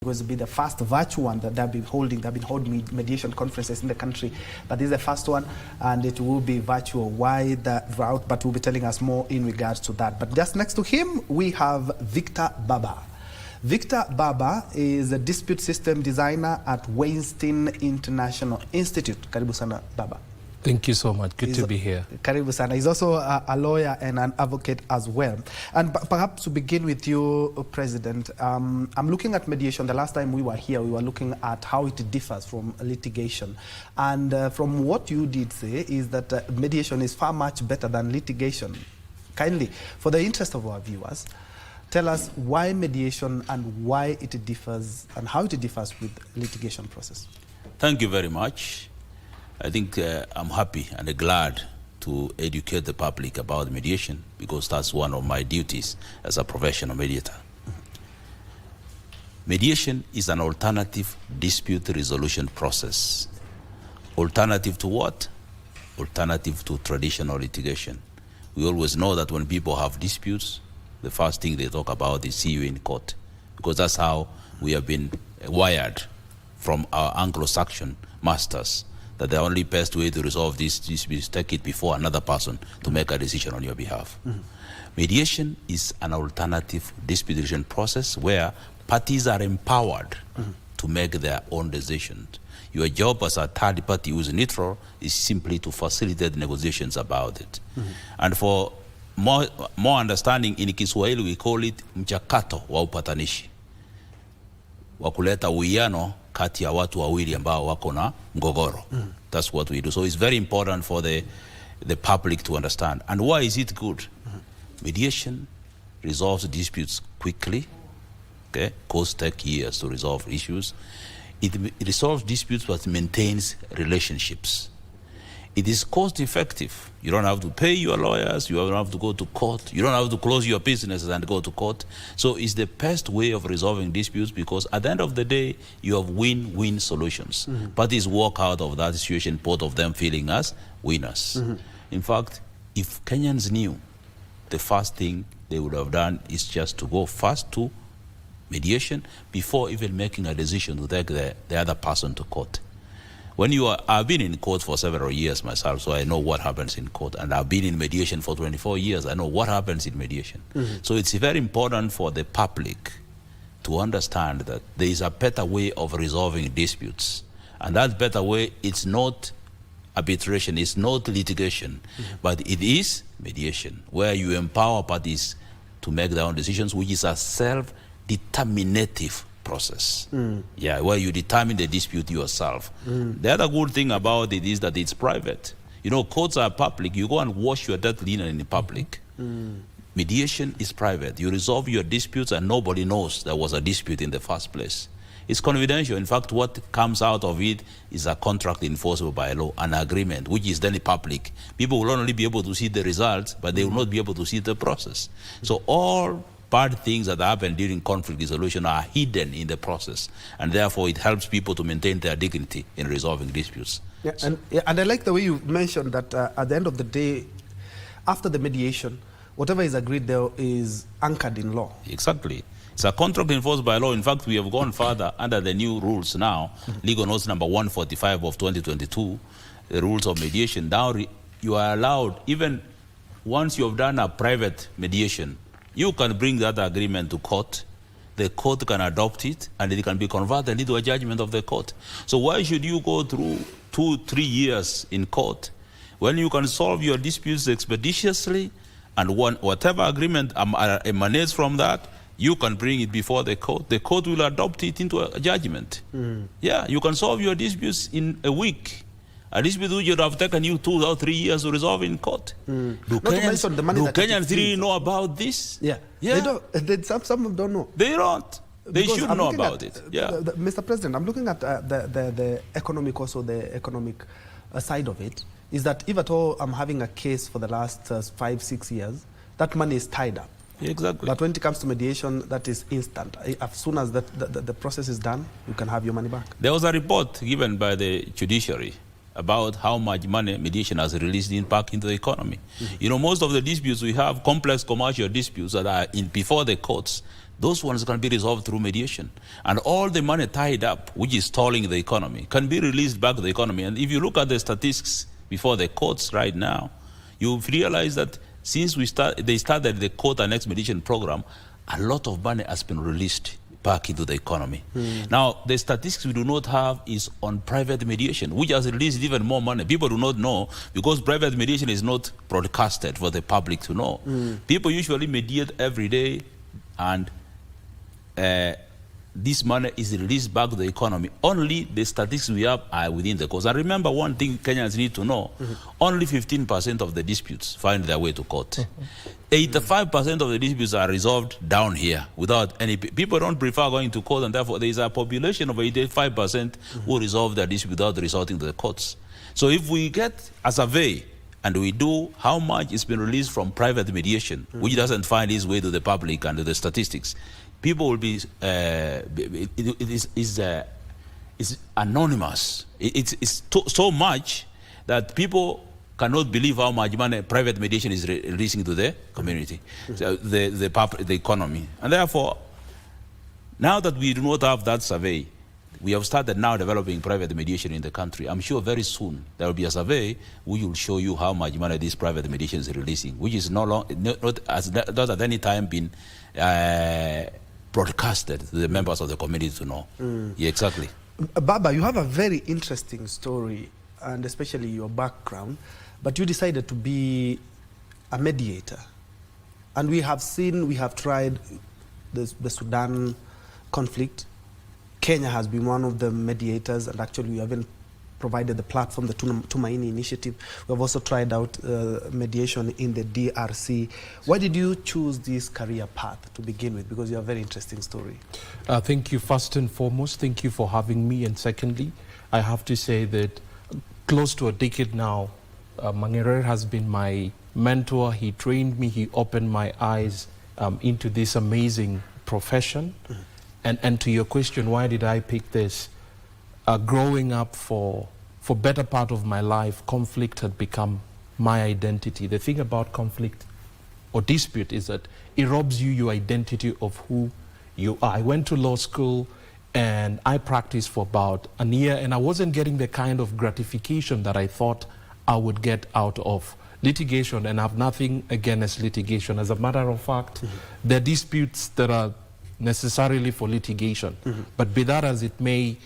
going to be the first virtual one that they've been holding. They've been holding mediation conferences in the country, but this is the first one, and it will be virtual. Why that route? But we'll be telling us more in regards to that. But just next to him, we have Victor Baba. Victor Baba is a dispute system designer at Weinstein International Institute. Karibu sana, Baba. Thank you so much. Good to be here. Karibu sana. He's also a lawyer and an advocate as well. And perhaps to begin with you, President, I'm looking at mediation. The last time we were here, we were looking at how it differs from litigation. And from what you did say is that mediation is far much better than litigation. Kindly, for the interest of our viewers, tell us why mediation and why it differs and how it differs with litigation process. Thank you very much. I think I'm happy and glad to educate the public about mediation because that's one of my duties as a professional mediator. Mediation is an alternative dispute resolution process. Alternative to what? Alternative to traditional litigation. We always know that when people have disputes, the first thing they talk about is see you in court, because that's how we have been wired from our Anglo-Saxon masters, that the only best way to resolve this dispute is take it before another person to make a decision on your behalf. Mediation is an alternative dispute resolution process where parties are empowered to make their own decisions. Your job as a third party who is neutral is simply to facilitate negotiations about it. And for more understanding, in Kiswahili we call it mchakato wa upatanishi, wa kuleta uwiano kati ya watu wawili ambao wako na mgogoro. That's what we do. So it's very important for the public to understand. And why is it good? Mediation resolves disputes quickly. Okay, courts take years to resolve issues. It resolves disputes but maintains relationships. It is cost effective. You don't have to pay your lawyers, you don't have to go to court, you don't have to close your businesses and go to court. So it's the best way of resolving disputes because at the end of the day, you have win-win solutions. Parties walk out of that situation, both of them feeling as winners. In fact, if Kenyans knew, the first thing they would have done is just to go first to mediation before even making a decision to take the other person to court. When I've been in court for several years myself, so I know what happens in court. And I've been in mediation for 24 years. I know what happens in mediation. So it's very important for the public to understand that there is a better way of resolving disputes. And that better way, it's not arbitration, it's not litigation, but it is mediation, where you empower parties to make their own decisions, which is a self-determinative process. Yeah, where you determine the dispute yourself. The other good thing about it is that it's private. You know, courts are public. You go and wash your dirty linen in public. Mediation is private. You resolve your disputes and nobody knows there was a dispute in the first place. It's confidential. In fact, what comes out of it is a contract enforceable by law, an agreement, which is then public. People will only be able to see the results, but they will not be able to see the process. So all bad things that happen during conflict resolution are hidden in the process, and therefore it helps people to maintain their dignity in resolving disputes. Yeah, and I like the way you mentioned that at the end of the day, after the mediation, whatever is agreed there is anchored in law. Exactly. It's a contract enforced by law. In fact, we have gone further under the new rules now, Legal Notes number 145 of 2022, the rules of mediation. Now you are allowed, even once you have done a private mediation, you can bring that agreement to court. The court can adopt it, and it can be converted into a judgment of the court. So why should you go through 2-3 years in court when you can solve your disputes expeditiously, and whatever agreement emanates from that, you can bring it before the court. The court will adopt it into a judgment. Yeah, you can solve your disputes in a week. A dispute which would have taken you 2 or 3 years to resolve in court. Do Kenyans really know about this? Yeah. They don't. Some of them don't know. They don't. They should know about it. Yeah. Mr. President, I'm looking at the economic, also the economic side of it, is that if at all I'm having a case for the last 5-6 years, that money is tied up. Exactly. But when it comes to mediation, that is instant. As soon as the process is done, you can have your money back. There was a report given by the judiciary about how much money mediation has released back into the economy. You know, most of the disputes we have, complex commercial disputes that are before the courts, those ones can be resolved through mediation. And all the money tied up, which is stalling the economy, can be released back to the economy. And if you look at the statistics before the courts right now, you realize that since they started the court and expedition program, a lot of money has been released back into the economy. Now, the statistics we do not have is on private mediation, which has released even more money. People do not know because private mediation is not broadcasted for the public to know. People usually mediate every day, and this money is released back to the economy. Only the statistics we have are within the courts. And remember one thing Kenyans need to know, only 15% of the disputes find their way to court. 85% of the disputes are resolved down here without any... People don't prefer going to court, and therefore there is a population of 85% who resolve their dispute without resorting to the courts. So if we get a survey and we do how much is been released from private mediation, which doesn't find its way to the public and to the statistics, people will be, it is anonymous. It's so much that people cannot believe how much money private mediation is releasing to the community, so the economy. And therefore, now that we do not have that survey, we have started now developing private mediation in the country. I'm sure very soon there will be a survey which will show you how much money this private mediation is releasing, which is not at any time been broadcasted to the members of the community to know. Yeah, exactly. Baba, you have a very interesting story, and especially your background, but you decided to be a mediator. And we have tried the Sudan conflict. Kenya has been one of the mediators, and actually we haven't provided the platform, the Tumaini initiative. We have also tried out mediation in the DRC. Why did you choose this career path to begin with? Because you have a very interesting story. Thank you. First and foremost, thank you for having me. And secondly, I have to say that close to a decade now, Mangerer has been my mentor. He trained me. He opened my eyes into this amazing profession. And to your question, why did I pick this? Growing up for better part of my life, conflict had become my identity. The thing about conflict or dispute is that it robs you your identity of who you are. I went to law school and I practiced for about a year, and I wasn't getting the kind of gratification that I thought I would get out of litigation, and I have nothing against litigation. As a matter of fact, there are disputes that are necessarily for litigation. But be that as it may,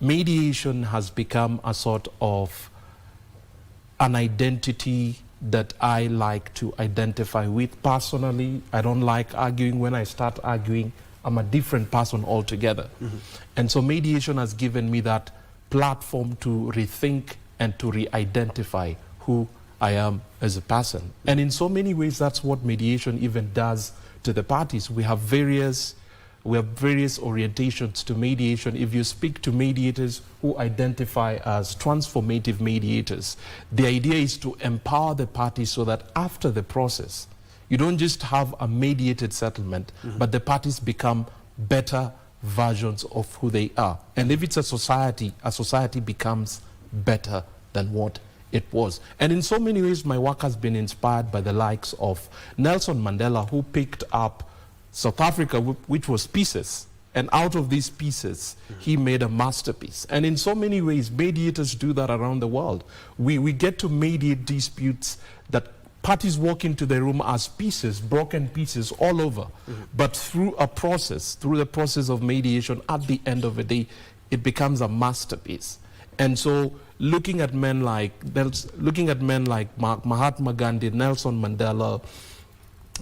mediation has become a sort of an identity that I like to identify with personally. I don't like arguing. When I start arguing, I'm a different person altogether. And so mediation has given me that platform to rethink and to re-identify who I am as a person. And in so many ways, that's what mediation even does to the parties. We have various orientations to mediation. If you speak to mediators who identify as transformative mediators, the idea is to empower the parties so that after the process, you don't just have a mediated settlement, but the parties become better versions of who they are. And if it's a society becomes better than what it was. And in so many ways, my work has been inspired by the likes of Nelson Mandela, who picked up South Africa, which was pieces, and out of these pieces, he made a masterpiece. And in so many ways, mediators do that around the world. We get to mediate disputes that parties walk into the room as pieces, broken pieces all over. But through the process of mediation, at the end of the day, it becomes a masterpiece. And so looking at men like Mahatma Gandhi, Nelson Mandela,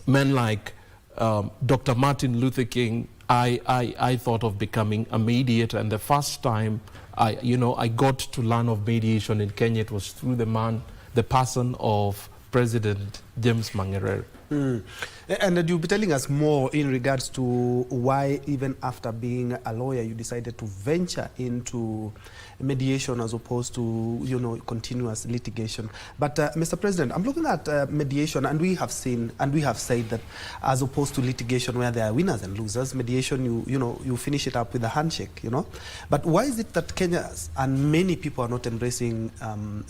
men like Dr. Martin Luther King, I thought of becoming a mediator. And the first time I got to learn of mediation in Kenya, it was through the person of President James Mangerer. And you'll be telling us more in regards to why, even after being a lawyer, you decided to venture into mediation as opposed to, continuous litigation. But Mr. President, I'm looking at mediation, and we have seen and we have said that as opposed to litigation where there are winners and losers, mediation, you finish it up with a handshake, But why is it that Kenya and many people are not embracing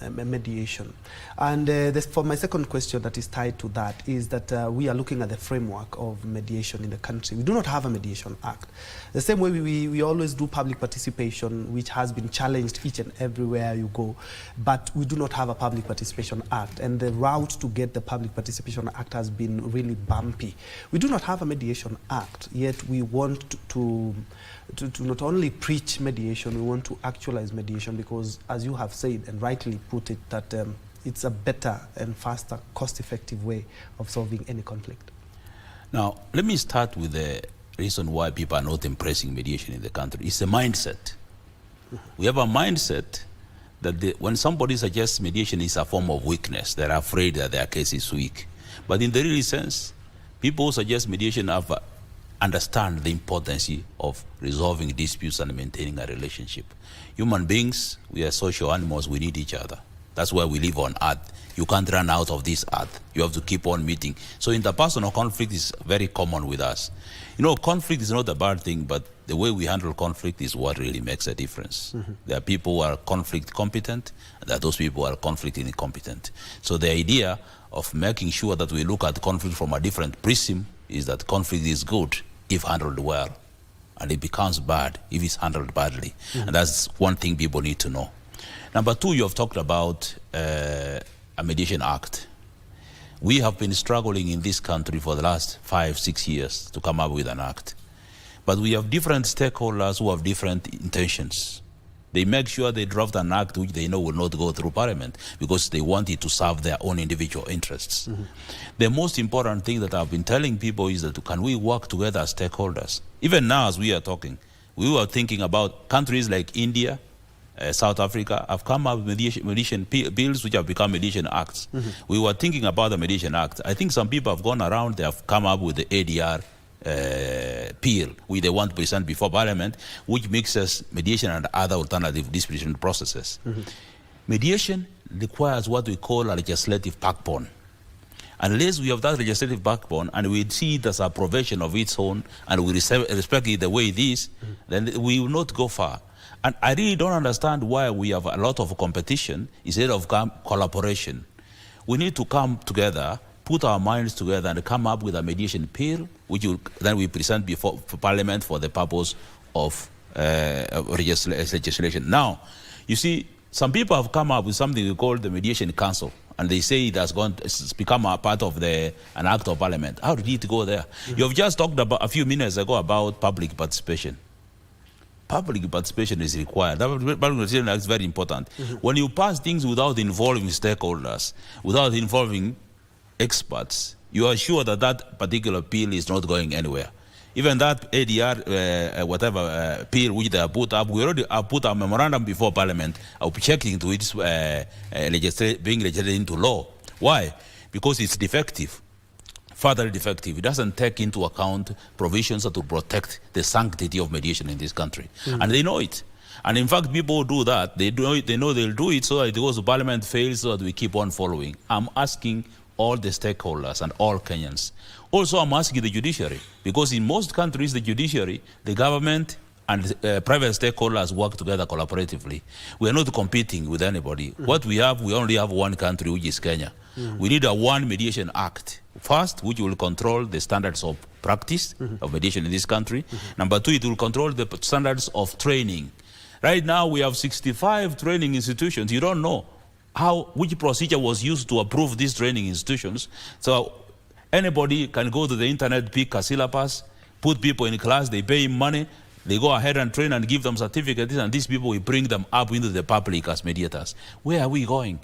mediation? And for my second question that is tied to that is that we are looking at the framework of mediation in the country. We do not have a mediation act. The same way we always do public participation, which has been challenged each and everywhere you go, but we do not have a public participation act, and the route to get the public participation act has been really bumpy. We do not have a mediation act, yet we want to not only preach mediation, we want to actualize mediation, because as you have said and rightly put it, that it's a better and faster, cost-effective way of solving any conflict. Now, let me start with the reason why people are not embracing mediation in the country. It's a mindset. We have a mindset that when somebody suggests mediation is a form of weakness, they're afraid that their case is weak. But in the real sense, people who suggest mediation understand the importance of resolving disputes and maintaining a relationship. Human beings, we are social animals, we need each other. That's why we live on earth. You can't run out of this earth. You have to keep on meeting. So interpersonal conflict is very common with us. You know, conflict is not a bad thing, but the way we handle conflict is what really makes a difference. There are people who are conflict competent, and there are those people who are conflict incompetent. So the idea of making sure that we look at conflict from a different prism is that conflict is good if handled well, and it becomes bad if it's handled badly. And that's one thing people need to know. Number two, you have talked about a mediation act. We have been struggling in this country for the last 5-6 years to come up with an act. But we have different stakeholders who have different intentions. They make sure they draft an act which they know will not go through Parliament because they want it to serve their own individual interests. The most important thing that I've been telling people is that can we work together as stakeholders? Even now as we are talking, we were thinking about countries like India, South Africa have come up with mediation bills which have become mediation acts. We were thinking about the mediation act. I think some people have gone around, they have come up with the ADR bill, which they want to present before Parliament, which mixes mediation and other alternative dispute processes. Mediation requires what we call a legislative backbone. Unless we have that legislative backbone and we see it as a provision of its own and we respect it the way it is, then we will not go far. And I really don't understand why we have a lot of competition instead of collaboration. We need to come together, put our minds together and come up with a mediation bill, which then we present before Parliament for the purpose of legislation. Now, you see, some people have come up with something we call the Mediation Council, and they say it has become a part of an act of Parliament. How did it go there? You have just talked about a few minutes ago about public participation. Public participation is required. Public participation is very important. When you pass things without involving stakeholders, without involving experts, you are sure that that particular bill is not going anywhere. Even that ADR, bill which they have put up, we already have put a memorandum before Parliament of checking to its being legislated into law. Why? Because it's defective. Further defective. It doesn't take into account provisions to protect the sanctity of mediation in this country. And they know it. And in fact, people who do that, they know they'll do it so that it goes to Parliament, fails, so that we keep on following. I'm asking all the stakeholders and all Kenyans. Also, I'm asking the judiciary, because in most countries, the judiciary, the government, and private stakeholders work together collaboratively. We are not competing with anybody. What we have, we only have one country, which is Kenya. We need a one mediation act. First, which will control the standards of practice of mediation in this country. Number two, it will control the standards of training. Right now, we have 65 training institutions. You don't know which procedure was used to approve these training institutions. So anybody can go to the internet, pick a syllabus, put people in class, they pay money, they go ahead and train and give them certificates, and these people will bring them up into the public as mediators. Where are we going?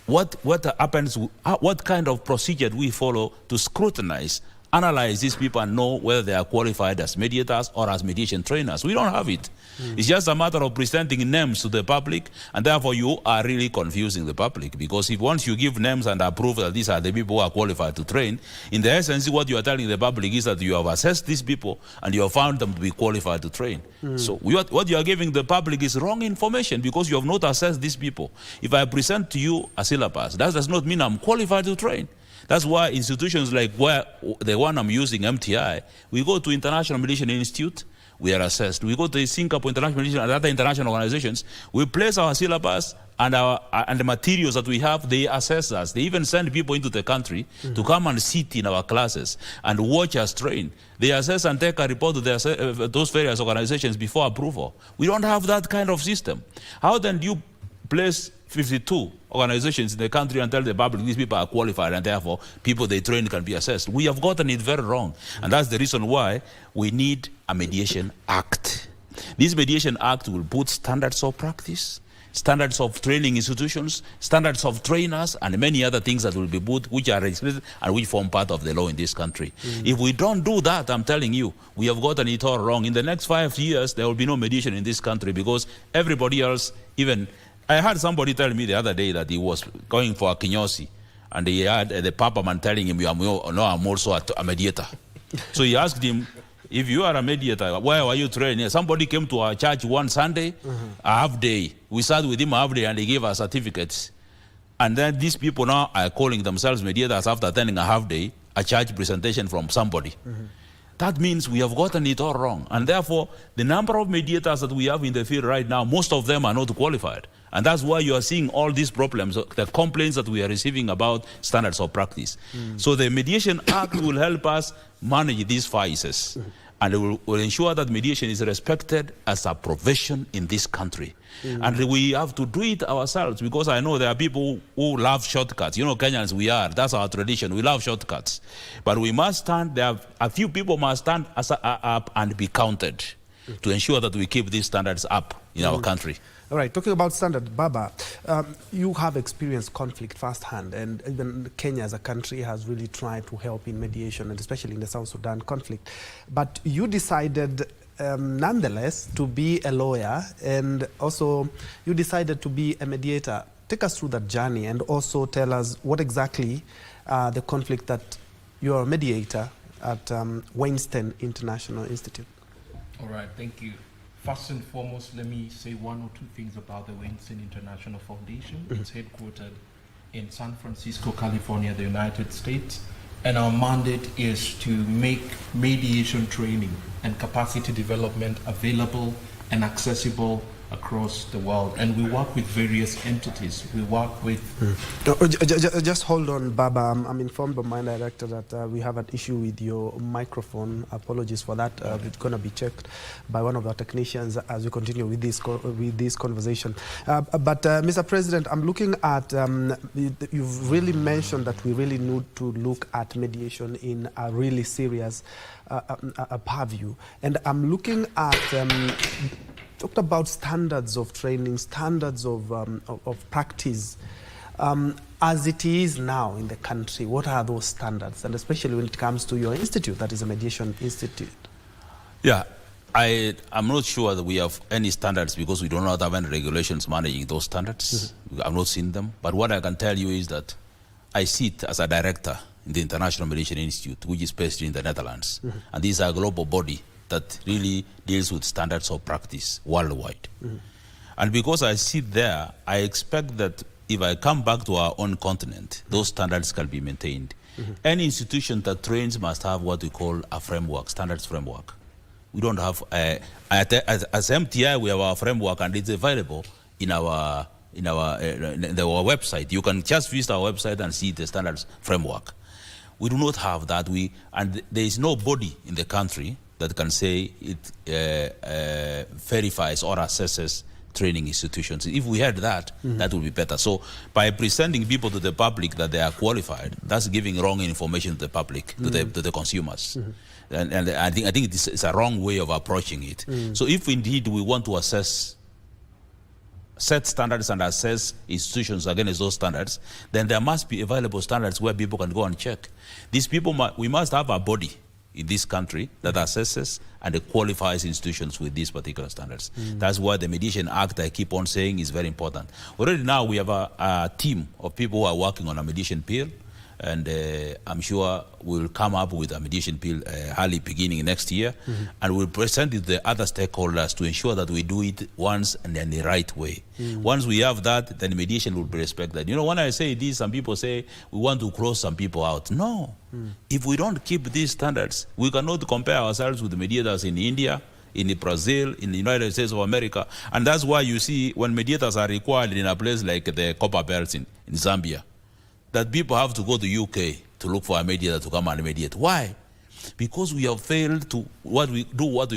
What happens? What kind of procedure do we follow to scrutinize, analyze these people and know whether they are qualified as mediators or as mediation trainers? We don't have it. It's just a matter of presenting names to the public, and therefore you are really confusing the public, because if once you give names and approve that these are the people who are qualified to train, in the essence what you are telling the public is that you have assessed these people and you have found them to be qualified to train. So what you are giving the public is wrong information, because you have not assessed these people. If I present to you a syllabus, that does not mean I'm qualified to train. That's why institutions like the one I'm using, MTI, we go to International Mediation Institute, we are assessed. We go to Singapore International Mediation and other international organizations, we place our syllabus and the materials that we have, they assess us. They even send people into the country to come and sit in our classes and watch us train. They assess and take a report to those various organizations before approval. We don't have that kind of system. How then do you place 52 organizations in the country and tell the public these people are qualified and therefore people they train can be assessed? We have gotten it very wrong. And that's the reason why we need a mediation act. This mediation act will put standards of practice, standards of training institutions, standards of trainers, and many other things that will be put, which are registered and which form part of the law in this country. If we don't do that, I'm telling you, we have gotten it all wrong. In the next 5 years, there will be no mediation in this country because everybody else, even I heard somebody tell me the other day that he was going for a kinyosi, and he had the papa man telling him, I'm also a mediator. So he asked him, if you are a mediator, why are you training? Somebody came to our church one Sunday, a half day. We sat with him a half day and he gave us certificates. And then these people now are calling themselves mediators after attending a half day, a church presentation from somebody. That means we have gotten it all wrong. And therefore, the number of mediators that we have in the field right now, most of them are not qualified. And that's why you are seeing all these problems, the complaints that we are receiving about standards of practice. So the Mediation Act will help us manage these vices. And it will ensure that mediation is respected as a profession in this country. And we have to do it ourselves, because I know there are people who love shortcuts. You know, Kenyans, we are. That's our tradition. We love shortcuts. But we must stand, there are a few people must stand up and be counted to ensure that we keep these standards up in our country. All right, talking about standard, Baba, you have experienced conflict firsthand, and even Kenya as a country has really tried to help in mediation, and especially in the South Sudan conflict. But you decided, nonetheless, to be a lawyer, and also you decided to be a mediator. Take us through that journey, and also tell us what exactly the conflict that you are a mediator at Weinstein International Institute. All right, thank you. First and foremost, let me say one or two things about the Weinstein International Foundation. It's headquartered in San Francisco, California, the United States. And our mandate is to make mediation training and capacity development available and accessible across the world. And we work with various entities. We work with... Just hold on, Baba. I'm informed by my director that we have an issue with your microphone. Apologies for that. It's going to be checked by one of our technicians as we continue with this conversation. But Mr. President, I'm looking at, you've really mentioned that we really need to look at mediation in a really serious purview. And I'm looking at... talked about standards of training, standards of practice. As it is now in the country, what are those standards? And especially when it comes to your institute, that is a mediation institute. Yeah, I'm not sure that we have any standards because we do not have any regulations managing those standards. I've not seen them. But what I can tell you is that I sit as a director in the International Mediation Institute, which is based in the Netherlands. And this is a global body that really deals with standards of practice worldwide. And because I sit there, I expect that if I come back to our own continent, those standards can be maintained. Any institution that trains must have what we call a framework, standards framework. We don't have, as MTI, we have our framework and it's available in our website. You can just visit our website and see the standards framework. We do not have that. And there is no body in the country that can say it verifies or assesses training institutions. If we had that, that would be better. So by presenting people to the public that they are qualified, that's giving wrong information to the public, to the consumers. And I think it's a wrong way of approaching it. So if indeed we want to set standards and assess institutions against those standards, then there must be available standards where people can go and check. These people, we must have a body in this country that assesses and qualifies institutions with these particular standards. That's why the Mediation Act, I keep on saying, is very important. Already now we have a team of people who are working on a mediation bill. And I'm sure we'll come up with a mediation bill early beginning next year, and we'll present it to the other stakeholders to ensure that we do it once and in the right way. Once we have that, then mediation will be respected. You know, when I say this, some people say we want to close some people out. No. If we don't keep these standards, we cannot compare ourselves with the mediators in India, in Brazil, in the United States of America. And that's why you see when mediators are required in a place like the Copper Belt in Zambia, that people have to go to UK to look for a mediator to come and mediate. Why? Because we have failed to what we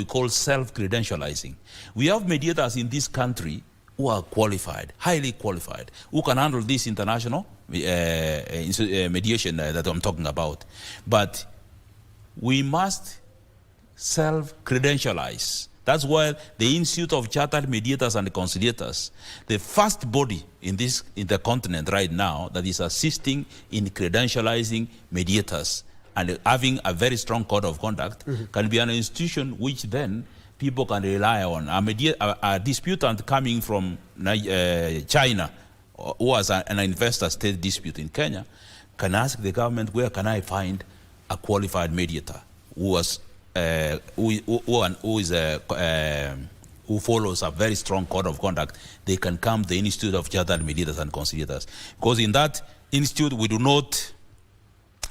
call self-credentializing. We have mediators in this country who are qualified, highly qualified, who can handle this international mediation that I'm talking about. But we must self-credentialize. That's why the Institute of Chartered Mediators and Conciliators, the first body in the continent right now that is assisting in credentializing mediators and having a very strong code of conduct, can be an institution which then people can rely on. A disputant coming from China, who has an investor state dispute in Kenya, can ask the government, where can I find a qualified mediator who follows a very strong code of conduct? They can come to the Institute of Chartered Mediators and Conciliators. Because in that institute, we do not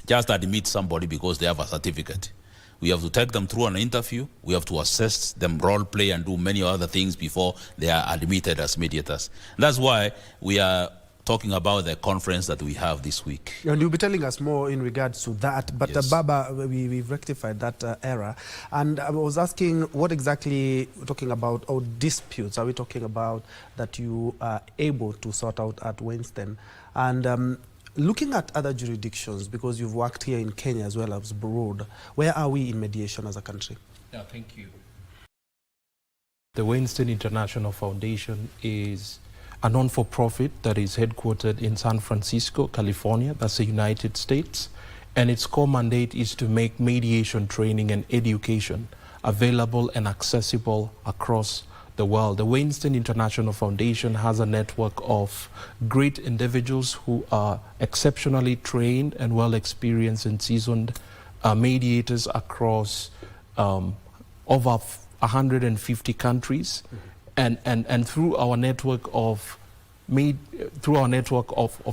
just admit somebody because they have a certificate. We have to take them through an interview. We have to assess them, role play, and do many other things before they are admitted as mediators. That's why we are talking about the conference that we have this week. And you'll be telling us more in regards to that. But Yes. Baba, we've rectified that error. And I was asking, what exactly we're talking about, or disputes are we talking about that you are able to sort out at Winston? And looking at other jurisdictions, because you've worked here in Kenya as well as abroad, where are we in mediation as a country? Yeah, thank you. The Winston International Foundation is a non-for-profit that is headquartered in San Francisco, California, that's the United States. And its core mandate is to make mediation training and education available and accessible across the world. The Winston International Foundation has a network of great individuals who are exceptionally trained and well-experienced and seasoned mediators across over 150 countries. And through our network of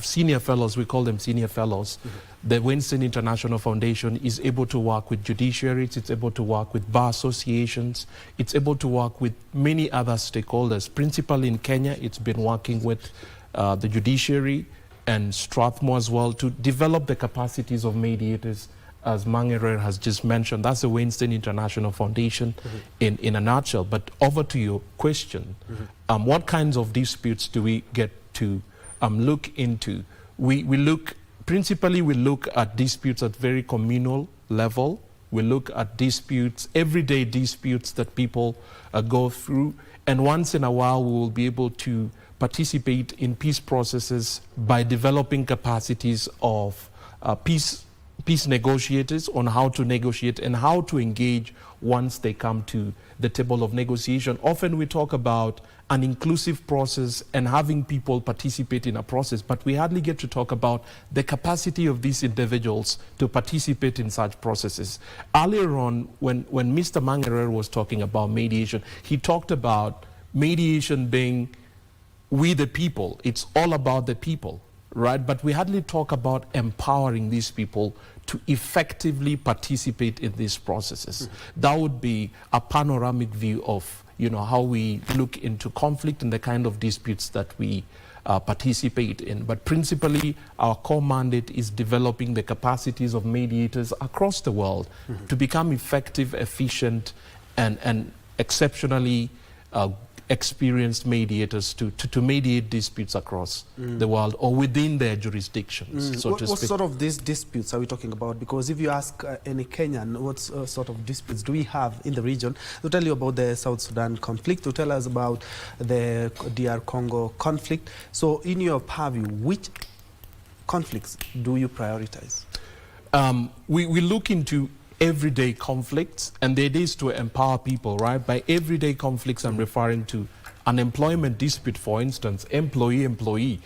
senior fellows, we call them senior fellows, the Winston International Foundation is able to work with judiciaries, it's able to work with bar associations, it's able to work with many other stakeholders. Principally in Kenya, it's been working with the judiciary and Strathmore as well to develop the capacities of mediators, as Mangerer has just mentioned. That's the Winston International Foundation in a nutshell. But over to your question, what kinds of disputes do we get to look into? We look at disputes at very communal level. We look at disputes, everyday disputes that people go through. And once in a while, we will be able to participate in peace processes by developing capacities of peace negotiators on how to negotiate and how to engage once they come to the table of negotiation. Often we talk about an inclusive process and having people participate in a process, but we hardly get to talk about the capacity of these individuals to participate in such processes. Earlier on, when Mr. Mangerer was talking about mediation, he talked about mediation being we the people. It's all about the people, right? But we hardly talk about empowering these people to effectively participate in these processes. That would be a panoramic view of how we look into conflict and the kind of disputes that we participate in. But principally, our core mandate is developing the capacities of mediators across the world to become effective, efficient, and exceptionally experienced mediators to mediate disputes across the world or within their jurisdictions, so to speak. What sort of these disputes are we talking about? Because if you ask any Kenyan, what sort of disputes do we have in the region? They'll tell you about the South Sudan conflict, they'll tell us about the DR Congo conflict. So in your purview, which conflicts do you prioritize? We look into everyday conflicts, and the idea is to empower people, right? By everyday conflicts, I'm referring to an employment dispute, for instance, employee-employee.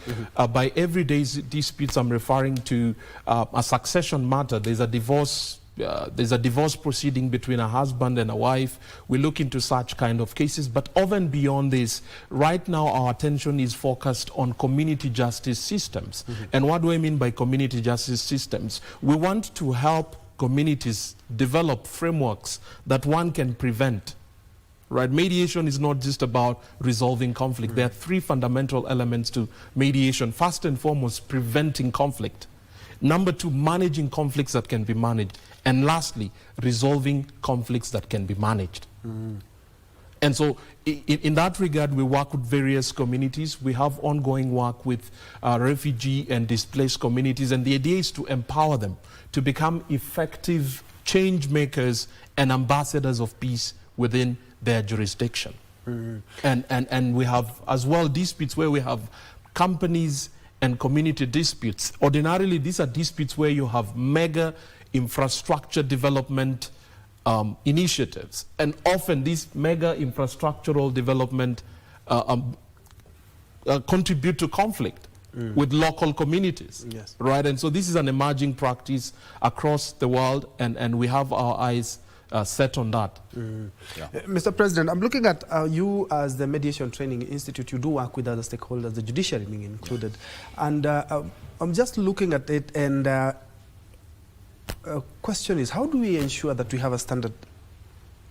By everyday disputes, I'm referring to a succession matter. There's a divorce proceeding between a husband and a wife. We look into such kind of cases, but over and beyond this, right now our attention is focused on community justice systems. And what do I mean by community justice systems? We want to help communities develop frameworks that one can prevent. Right? Mediation is not just about resolving conflict. There are three fundamental elements to mediation. First and foremost, preventing conflict. Number two, managing conflicts that can be managed. And lastly, resolving conflicts that can be managed. And so in that regard, we work with various communities. We have ongoing work with refugee and displaced communities. And the idea is to empower them to become effective change makers and ambassadors of peace within their jurisdiction. And we have as well disputes where we have companies and community disputes. Ordinarily, these are disputes where you have mega infrastructure development initiatives. And often these mega infrastructural development contribute to conflict with local communities. Yes. Right? And so this is an emerging practice across the world, and we have our eyes set on that. Mr. President, I'm looking at you as the Mediation Training Institute. You do work with other stakeholders, the judiciary being included. And I'm just looking at it, and question is, how do we ensure that we have a standard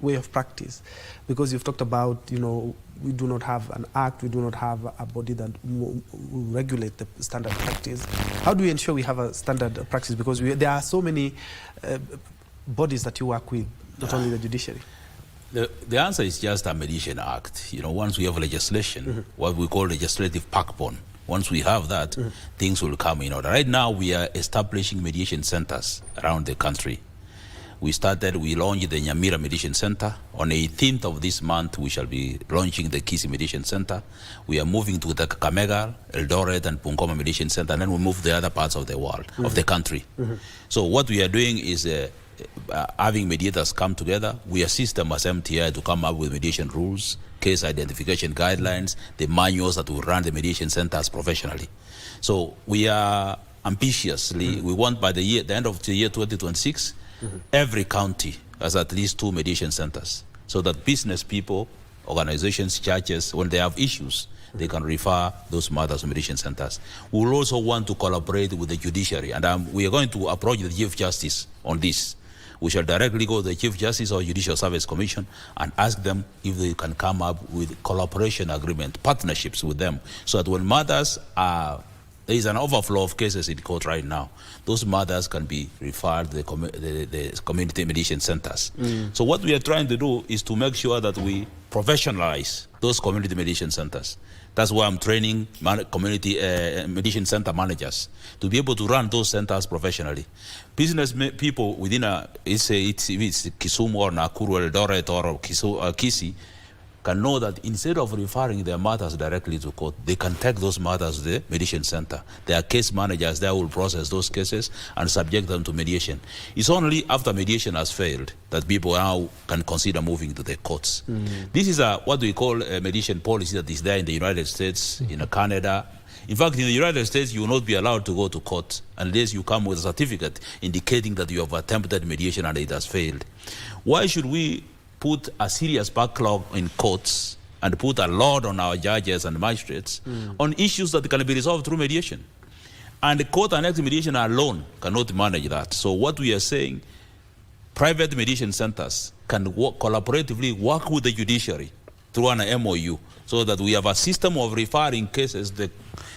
way of practice? Because you've talked about, you know, we do not have an act, we do not have a body that will regulate the standard practice. How do we ensure we have a standard practice? Because there are so many bodies that you work with, not only the judiciary. The answer is just a Mediation Act. You know, once we have legislation, what we call legislative backbone, once we have that, things will come in order. Right now, we are establishing mediation centers around the country. We launched the Nyamira Mediation Center. On the 18th of this month, we shall be launching the Kisi Mediation Center. We are moving to the Kakamega, Eldoret, and Bungoma Mediation Center, and then we move to the other parts of the world, of the country. So what we are doing is having mediators come together. We assist them as MTI to come up with mediation rules, case identification guidelines, the manuals that will run the mediation centers professionally. So we are ambitiously, we want by the end of the year 2026, every county has at least 2 mediation centers, so that business people, organizations, churches, when they have issues, they can refer those matters to mediation centers. We will also want to collaborate with the judiciary, and we are going to approach the Chief Justice on this. We shall directly go to the Chief Justice or Judicial Service Commission and ask them if they can come up with collaboration agreement, partnerships with them, so that when matters are, there is an overflow of cases in court right now, those matters can be referred to the community mediation centers. So what we are trying to do is to make sure that we professionalize those community mediation centers. That's why I'm training community mediation center managers to be able to run those centers professionally. Business people within if it's Kisumu or Nakuru, Eldoret or Kisi, can know that instead of referring their matters directly to court, they can take those matters to the mediation center. There are case managers that will process those cases and subject them to mediation. It's only after mediation has failed that people now can consider moving to the courts. This is what we call a mediation policy that is there in the United States, in Canada. In fact, in the United States, you will not be allowed to go to court unless you come with a certificate indicating that you have attempted mediation and it has failed. Why should we put a serious backlog in courts and put a load on our judges and magistrates on issues that can be resolved through mediation? And the court and mediation alone cannot manage that. So what we are saying, private mediation centers can collaboratively work with the judiciary through an MOU, so that we have a system of referring cases to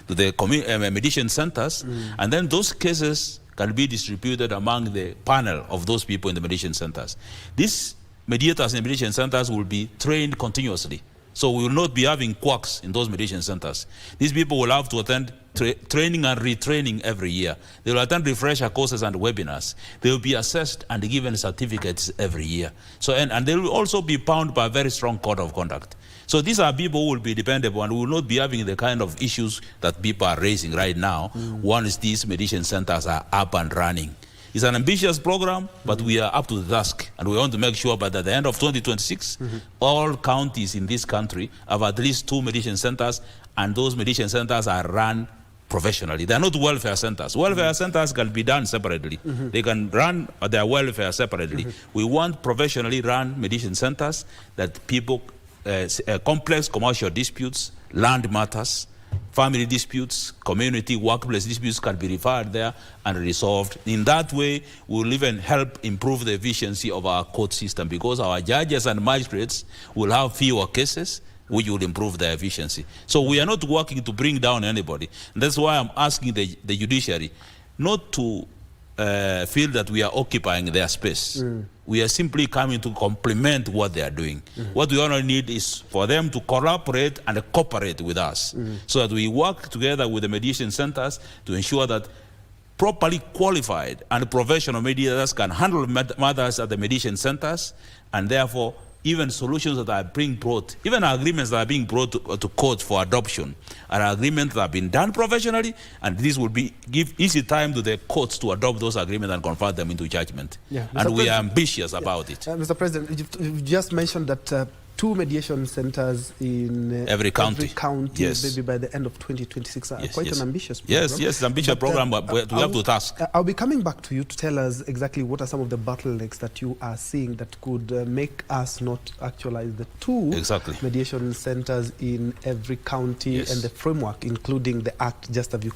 the mediation centers, and then those cases can be distributed among the panel of those people in the mediation centers. These mediators in mediation centers will be trained continuously. So we will not be having quacks in those mediation centers. These people will have to attend training and retraining every year. They will attend refresher courses and webinars. They will be assessed and given certificates every year. So and they will also be bound by a very strong code of conduct. So these are people who will be dependable and will not be having the kind of issues that people are raising right now once these mediation centers are up and running. It's an ambitious program, but we are up to the task. And we want to make sure that at the end of 2026, all counties in this country have at least 2 mediation centers, and those mediation centers are run professionally. They are not welfare centers. Welfare centers can be done separately. They can run their welfare separately. We want professionally run mediation centers that people, complex commercial disputes, land matters, family disputes, community, workplace disputes can be referred there and resolved. In that way, we'll even help improve the efficiency of our court system, because our judges and magistrates will have fewer cases, which will improve their efficiency. So we are not working to bring down anybody. And that's why I'm asking the judiciary not to feel that we are occupying their space. We are simply coming to complement what they are doing. What we only need is for them to collaborate and cooperate with us, so that we work together with the mediation centers to ensure that properly qualified and professional mediators can handle matters at the mediation centers, and therefore even solutions that are being brought, even agreements that are being brought to court for adoption, are agreements that have been done professionally, and this will give easy time to the courts to adopt those agreements and convert them into judgment. And we are ambitious about it. Mr. President, you've just mentioned that 2 mediation centers in every county, maybe by the end of 2026. Quite an ambitious program. Yes, ambitious program, but we have to task. I'll be coming back to you to tell us exactly what are some of the bottlenecks that you are seeing that could make us not actualize the 2 mediation centers in every county, and the framework, including the act, just as you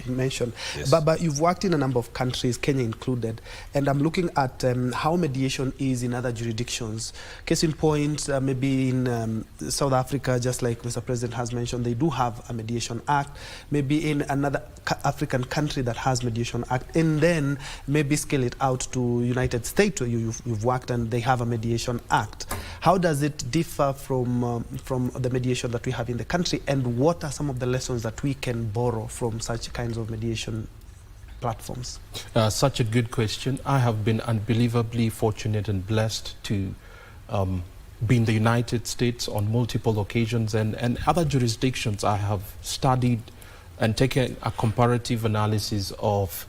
mentioned. But you've worked in a number of countries, Kenya included, and I'm looking at how mediation is in other jurisdictions. Case in point, maybe in South Africa, just like Mr. President has mentioned, they do have a mediation act. Maybe in another African country that has mediation act, and then maybe scale it out to United States, where you've worked and they have a mediation act. How does it differ from the mediation that we have in the country, and what are some of the lessons that we can borrow from such kinds of mediation platforms? Such a good question. I have been unbelievably fortunate and blessed to be in the United States on multiple occasions, and other jurisdictions. I have studied and taken a comparative analysis of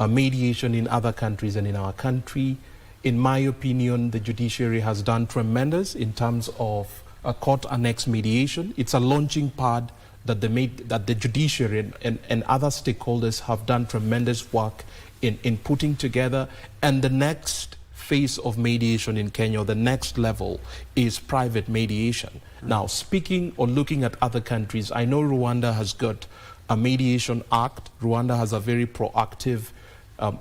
mediation in other countries and in our country. In my opinion, the judiciary has done tremendous in terms of a court annex mediation. It's a launching pad that the judiciary and other stakeholders have done tremendous work in putting together. And the next phase of mediation in Kenya, the next level, is private mediation. Now, speaking or looking at other countries, I know Rwanda has got a mediation act. Rwanda has a very proactive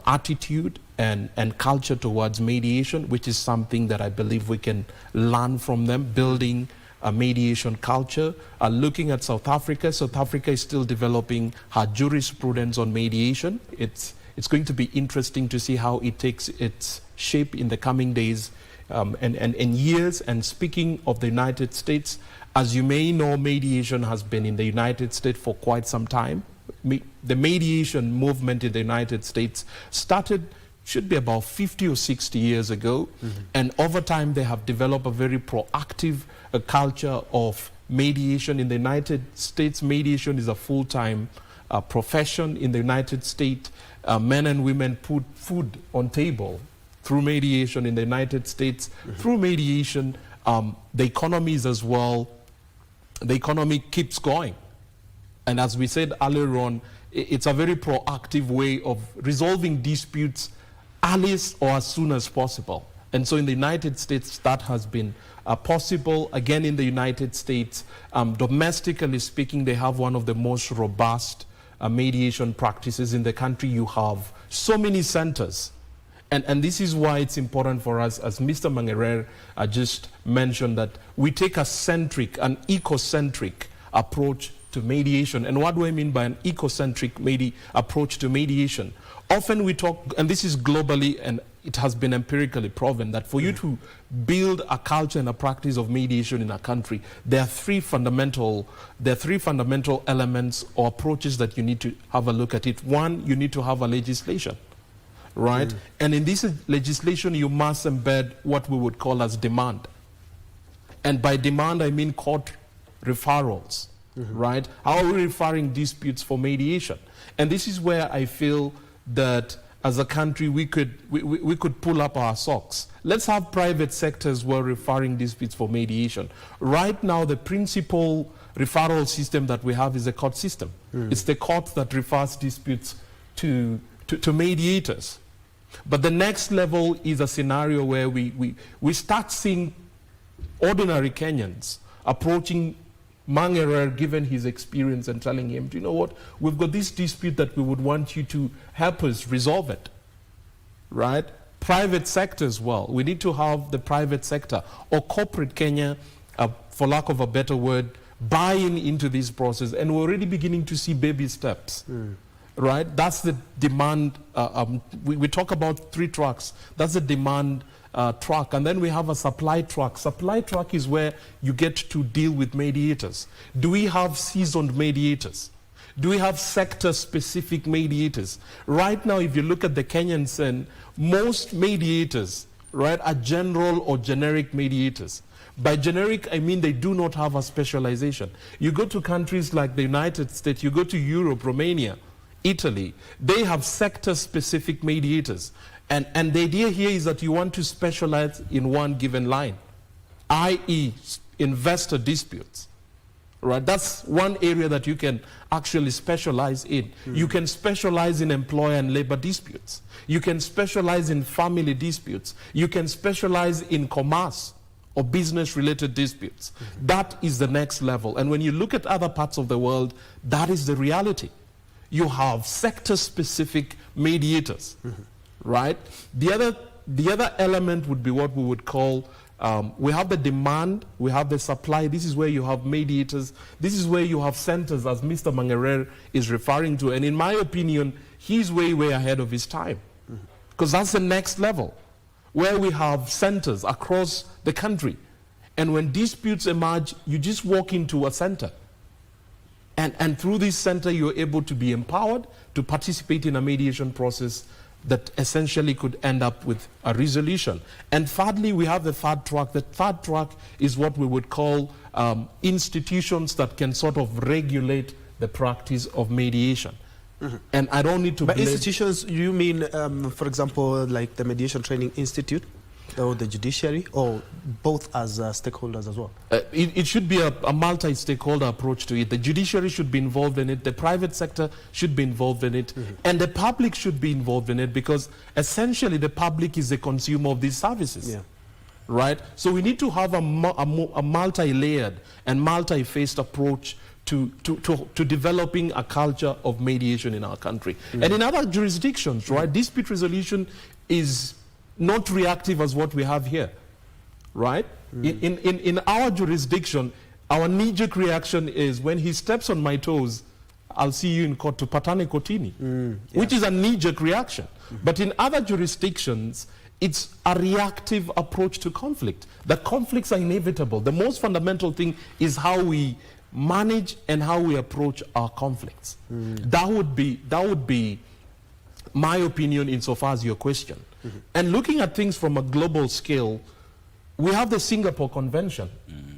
attitude and culture towards mediation, which is something that I believe we can learn from them, building a mediation culture. Looking at South Africa is still developing her jurisprudence on mediation. It's going to be interesting to see how it takes its shape in the coming days and years. And speaking of the United States, as you may know, mediation has been in the United States for quite some time. The mediation movement in the United States started, should be about 50 or 60 years ago. And over time, they have developed a very proactive culture of mediation. In the United States, mediation is a full-time profession. In the United States, men and women put food on table through mediation. In the United States, through mediation, the economies as well, the economy keeps going. And as we said earlier on, it's a very proactive way of resolving disputes earliest or as soon as possible. And so in the United States, that has been possible. Again, in the United States, domestically speaking, they have one of the most robust mediation practices in the country. You have so many centers. And this is why it's important for us, as Mr. Mangerer just mentioned, that we take an ecocentric approach to mediation. And what do I mean by an ecocentric approach to mediation? Often we talk, and this is globally, and it has been empirically proven, that for you to build a culture and a practice of mediation in a country, there are three fundamental elements or approaches that you need to have a look at it. One, you need to have a legislation, right? And in this legislation, you must embed what we would call as demand. And by demand, I mean court referrals, right? How are we referring disputes for mediation? And this is where I feel that as a country, we could pull up our socks. Let's have private sectors who are referring disputes for mediation. Right now, the principal referral system that we have is the court system. It's the court that refers disputes to mediators. But the next level is a scenario where we start seeing ordinary Kenyans approaching Mangerer, given his experience, and telling him, do you know what, we've got this dispute that we would want you to help us resolve it, right? Private sector as well. We need to have the private sector or corporate Kenya, for lack of a better word, buying into this process. And we're already beginning to see baby steps, right? That's the demand. We talk about 3 tracks. That's the demand track, and then we have a supply track. Supply track is where you get to deal with mediators. Do we have seasoned mediators? Do we have sector-specific mediators? Right now, if you look at the Kenyan scene, most mediators, right, are general or generic mediators. By generic, I mean they do not have a specialization. You go to countries like the United States, you go to Europe, Romania, Italy, they have sector-specific mediators. And the idea here is that you want to specialize in one given line, i.e. investor disputes, right? That's one area that you can actually specialize in. You can specialize in employer and labor disputes. You can specialize in family disputes. You can specialize in commerce or business-related disputes. That is the next level. And when you look at other parts of the world, that is the reality. You have sector-specific mediators. Right? The other element would be what we would call, we have the demand, we have the supply. This is where you have mediators. This is where you have centers, as Mr. Mangerer is referring to. And in my opinion, he's way, way ahead of his time. Because that's the next level, where we have centers across the country. And when disputes emerge, you just walk into a center. And through this center, you're able to be empowered to participate in a mediation process that essentially could end up with a resolution. And thirdly, we have the third track. The third track is what we would call institutions that can sort of regulate the practice of mediation. And I don't need to... By institutions, you mean, for example, like the Mediation Training Institute or the judiciary, or both as stakeholders as well? It should be a multi-stakeholder approach to it. The judiciary should be involved in it, the private sector should be involved in it, and the public should be involved in it, because essentially the public is the consumer of these services. Right? So we need to have a multi-layered and multi-faced approach to developing a culture of mediation in our country. And in other jurisdictions, right, dispute resolution is not reactive as what we have here, right? In our jurisdiction, our knee-jerk reaction is, when he steps on my toes, I'll see you in court, to patane kotini, which is a knee-jerk reaction. But in other jurisdictions, it's a reactive approach to conflict. The conflicts are inevitable. The most fundamental thing is how we manage and how we approach our conflicts. That would be my opinion insofar as your question. And looking at things from a global scale, we have the Singapore Convention,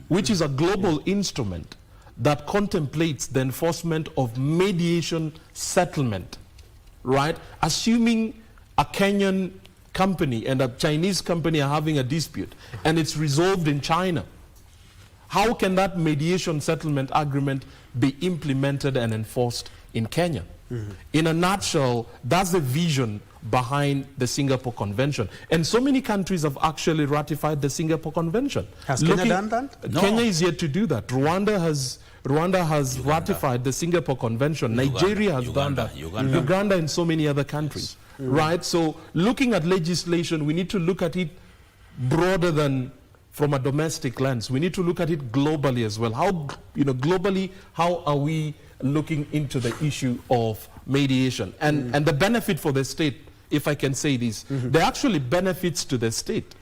which is a global instrument that contemplates the enforcement of mediation settlement, right? Assuming a Kenyan company and a Chinese company are having a dispute and it's resolved in China, how can that mediation settlement agreement be implemented and enforced in Kenya? In a nutshell, that's the vision behind the Singapore Convention. And so many countries have actually ratified the Singapore Convention. Has Kenya done that? No. Kenya is yet to do that. Rwanda has ratified the Singapore Convention. Nigeria has done that. Uganda and so many other countries. Right? So looking at legislation, we need to look at it broader than from a domestic lens. We need to look at it globally as well. How, globally, how are we looking into the issue of mediation? And the benefit for the state, if I can say this, there are actually benefits to the state.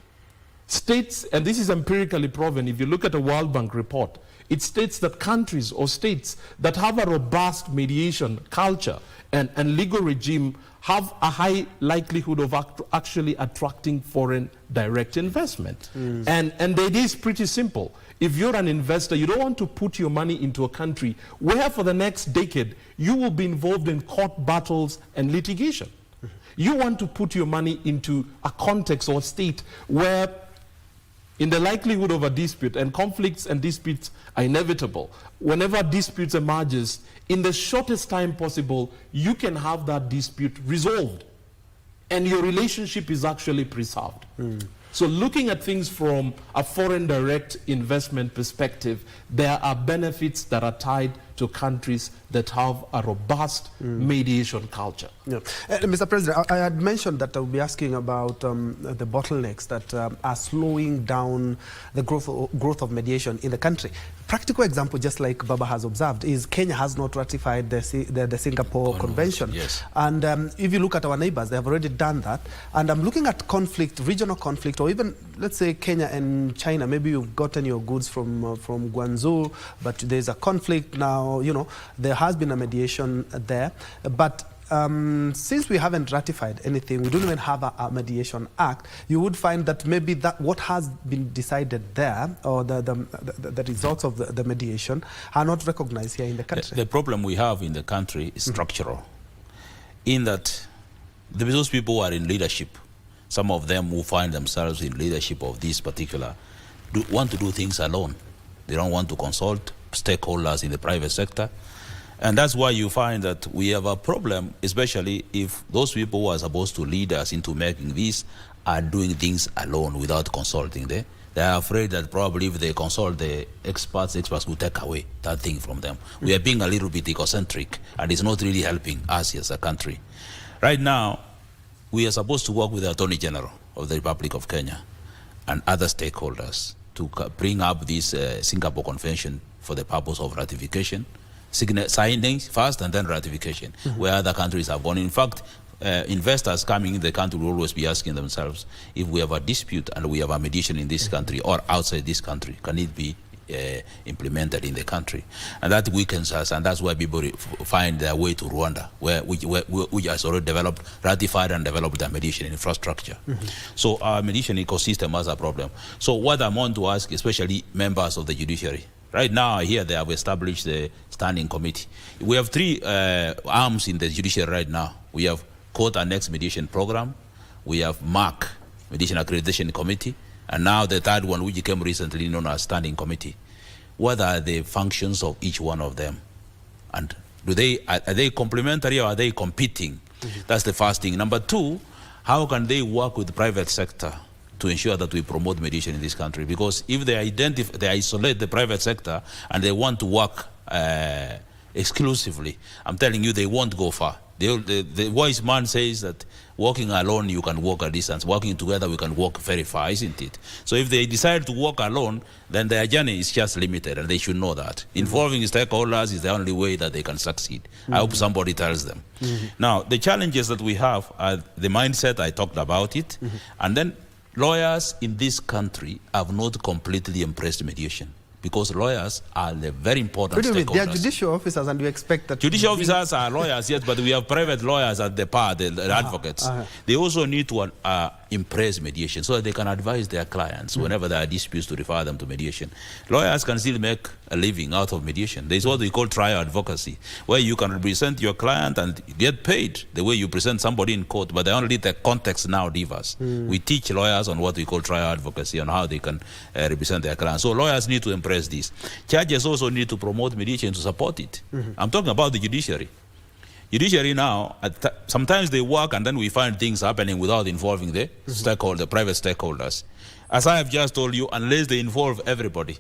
States, and this is empirically proven, if you look at a World Bank report, it states that countries or states that have a robust mediation culture and legal regime have a high likelihood of actually attracting foreign direct investment. And the idea is pretty simple. If you're an investor, you don't want to put your money into a country where for the next decade you will be involved in court battles and litigation. You want to put your money into a context or state where, in the likelihood of a dispute, and conflicts and disputes are inevitable, whenever disputes emerges, in the shortest time possible, you can have that dispute resolved, and your relationship is actually preserved. So looking at things from a foreign direct investment perspective, there are benefits that are tied to countries that have a robust mediation culture. Yeah. Mr. President, I had mentioned that I'll be asking about the bottlenecks that are slowing down the growth of mediation in the country. Practical example, just like Baba has observed, is Kenya has not ratified the Singapore Convention. Yes. And if you look at our neighbors, they have already done that. And I'm looking at conflict, regional conflict, or even, let's say, Kenya and China. Maybe you've gotten your goods from Guangzhou, but there's a conflict now. You know, there has been a mediation there. But since we haven't ratified anything, we don't even have a mediation act, you would find that maybe that what has been decided there, or the results of the mediation, are not recognized here in the country. The problem we have in the country is structural, in that those people who are in leadership, some of them who find themselves in leadership of this particular, want to do things alone. They don't want to consult stakeholders in the private sector. And that's why you find that we have a problem, especially if those people who are supposed to lead us into making this are doing things alone without consulting them. They are afraid that probably if they consult the experts will take away that thing from them. We are being a little bit egocentric, and it's not really helping us as a country. Right now, we are supposed to work with the Attorney General of the Republic of Kenya and other stakeholders to bring up this Singapore Convention for the purpose of ratification, signing first and then ratification, where other countries have gone. In fact, investors coming in the country will always be asking themselves, if we have a dispute and we have a mediation in this country or outside this country, can it be implemented in the country? And that weakens us, and that's why people find their way to Rwanda, which has already ratified and developed the mediation infrastructure. So our mediation ecosystem has a problem. So what I want to ask, especially members of the judiciary, right now here they have established the standing committee. We have three arms in the judiciary right now. We have Court Annex Mediation Program, we have MAC, Mediation Accreditation Committee, and now the third one, which came recently, known as Standing Committee. What are the functions of each one of them? And are they complementary or are they competing? That's the first thing. Number two, how can they work with the private sector to ensure that we promote mediation in this country? Because if they isolate the private sector and they want to work exclusively, I'm telling you, they won't go far. The wise man says that walking alone, you can walk a distance. Working together, we can walk very far, isn't it? So if they decide to walk alone, then their journey is just limited, and they should know that. Involving stakeholders is the only way that they can succeed. I hope somebody tells them. Now, the challenges that we have are the mindset, I talked about it, and then lawyers in this country have not completely embraced mediation, because lawyers are the very important stakeholders. They are judicial officers, and you expect that... Judicial officers are lawyers, yes, but we have private lawyers at the bar, the advocates. They also need to embrace mediation so that they can advise their clients whenever there are disputes to refer them to mediation. Lawyers can still make a living out of mediation. There is what we call trial advocacy, where you can represent your client and get paid the way you present somebody in court, but only the context now differs. We teach lawyers on what we call trial advocacy, on how they can represent their clients. So lawyers need to embrace this. Judges also need to promote mediation to support it. I'm talking about the judiciary. Judiciary now, sometimes they work and then we find things happening without involving the private stakeholders. As I have just told you, unless they involve everybody,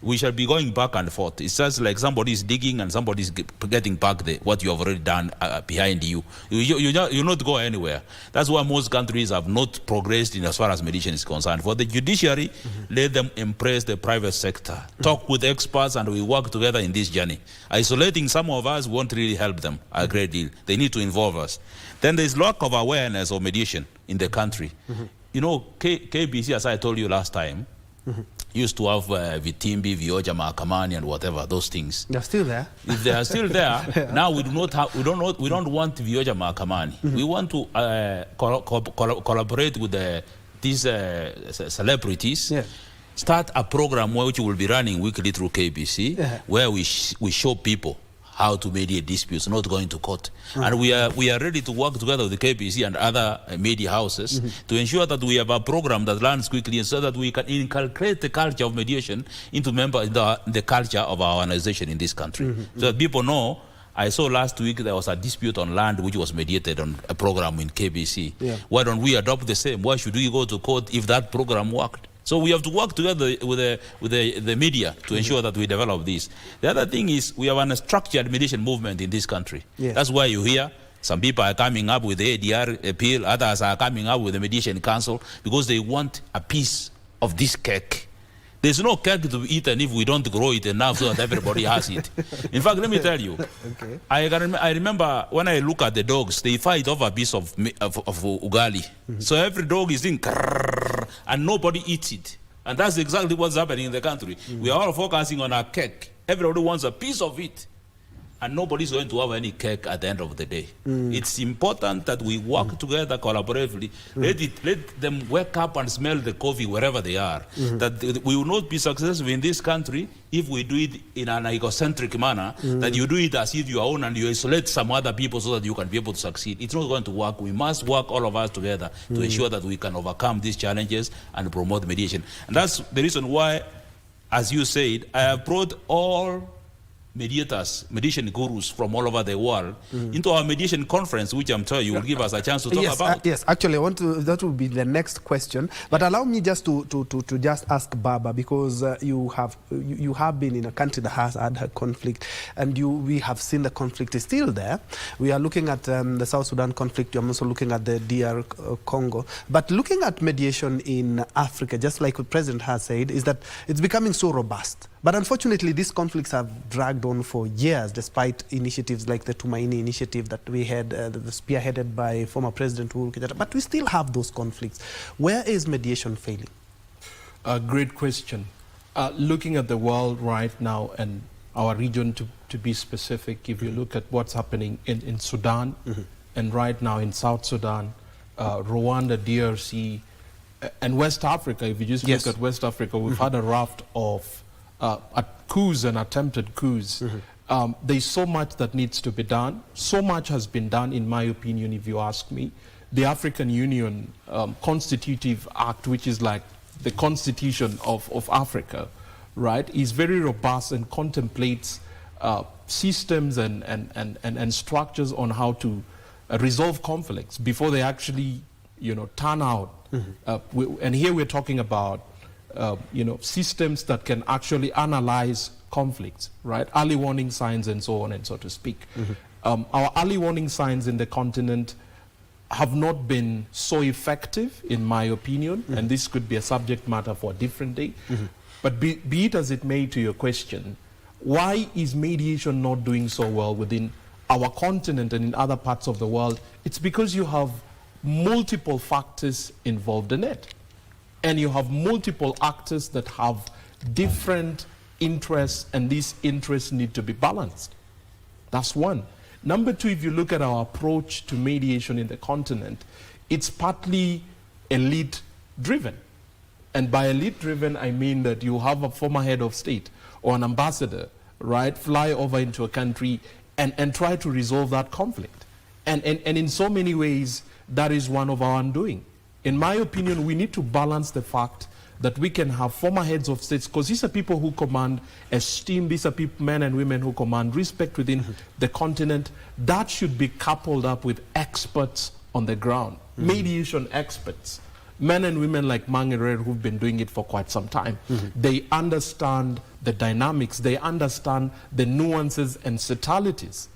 we shall be going back and forth. It's just like somebody's digging and somebody's getting back what you have already done behind you. You not go anywhere. That's why most countries have not progressed in as far as mediation is concerned. For the judiciary, let them embrace the private sector. Talk with experts and we work together in this journey. Isolating some of us won't really help them a great deal. They need to involve us. Then there's lack of awareness of mediation in the country. You know, KBC, as I told you last time, used to have Vitimbi, Vioja, Mahakamani, and whatever, those things. They're still there. If they are still there, now we don't want Vioja Mahakamani. We want to collaborate with these celebrities. Start a program which will be running weekly through KBC, where we show people how to mediate disputes, not going to court. And we are ready to work together with the KBC and other media houses to ensure that we have a program that lands quickly, and so that we can inculcate the culture of mediation into the culture of our organization in this country, so that people know. I saw last week there was a dispute on land which was mediated on a program in KBC. Yeah. Why don't we adopt the same? Why should we go to court if that program worked? So we have to work together with the media to ensure that we develop this. The other thing is we have a structured mediation movement in this country. Yes. That's why you hear some people are coming up with the ADR appeal, others are coming up with the mediation council, because they want a piece of this cake. There's no cake to be eaten if we don't grow it enough so that everybody has it. In fact, let me tell you, okay. I remember when I look at the dogs, they fight over a piece of ugali. So every dog is in and nobody eats it. And that's exactly what's happening in the country. We are all focusing on our cake. Everybody wants a piece of it. And nobody's going to have any cake at the end of the day. It's important that we work together collaboratively. Let them wake up and smell the coffee wherever they are. That we will not be successful in this country if we do it in an egocentric manner, that you do it as if you are own and you isolate some other people so that you can be able to succeed. It's not going to work. We must work, all of us together, to ensure that we can overcome these challenges and promote mediation. And that's the reason why, as you said, I have brought all mediators, mediation gurus from all over the world into our mediation conference, which I'm sure you will give us a chance to talk about. Yes, actually, that will be the next question. But allow me just to just ask Baba, because you have been in a country that has had a conflict, and we have seen the conflict is still there. We are looking at the South Sudan conflict. I'm also looking at the DR Congo. But looking at mediation in Africa, just like the President has said, is that it's becoming so robust. But unfortunately, these conflicts have dragged on for years, despite initiatives like the Tumaini initiative that we had, spearheaded by former President Uhuru Kenyatta. But we still have those conflicts. Where is mediation failing? Great question. Looking at the world right now, and our region to be specific, if you look at what's happening in Sudan, and right now in South Sudan, Rwanda, DRC, and West Africa, if you just look at West Africa, we've had a raft of coups and attempted coups. There's so much that needs to be done. So much has been done, in my opinion, if you ask me. The African Union Constitutive Act, which is like the constitution of Africa, right, is very robust and contemplates systems and structures on how to resolve conflicts before they actually, turn out. And here we're talking about systems that can actually analyze conflicts, right? Early warning signs and so on and so to speak. Our early warning signs in the continent have not been so effective, in my opinion, and this could be a subject matter for a different day. But be it as it may, to your question, why is mediation not doing so well within our continent and in other parts of the world? It's because you have multiple factors involved in it. And you have multiple actors that have different interests, and these interests need to be balanced. That's one. Number two, if you look at our approach to mediation in the continent, it's partly elite-driven. And by elite-driven, I mean that you have a former head of state or an ambassador, right, fly over into a country and try to resolve that conflict. And in so many ways, that is one of our undoing. In my opinion, we need to balance the fact that we can have former heads of states, because these are people who command esteem, these are people, men and women who command respect within the continent. That should be coupled up with experts on the ground, mediation experts, men and women like Mangere who've been doing it for quite some time. They understand the dynamics, they understand the nuances and subtleties,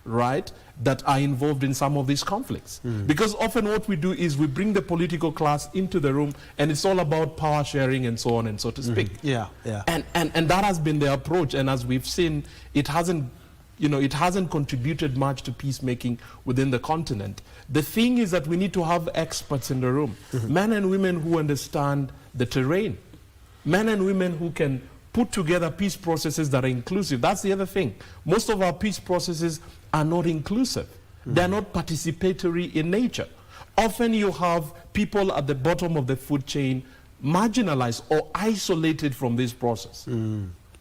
right, that are involved in some of these conflicts. Because often what we do is we bring the political class into the room, and it's all about power sharing and so on and so to speak. And that has been the approach, and as we've seen, it hasn't contributed much to peacemaking within the continent. The thing is that we need to have experts in the room, men and women who understand the terrain, men and women who can put together peace processes that are inclusive. That's the other thing. Most of our peace processes are not inclusive. They're not participatory in nature. Often you have people at the bottom of the food chain marginalized or isolated from this process.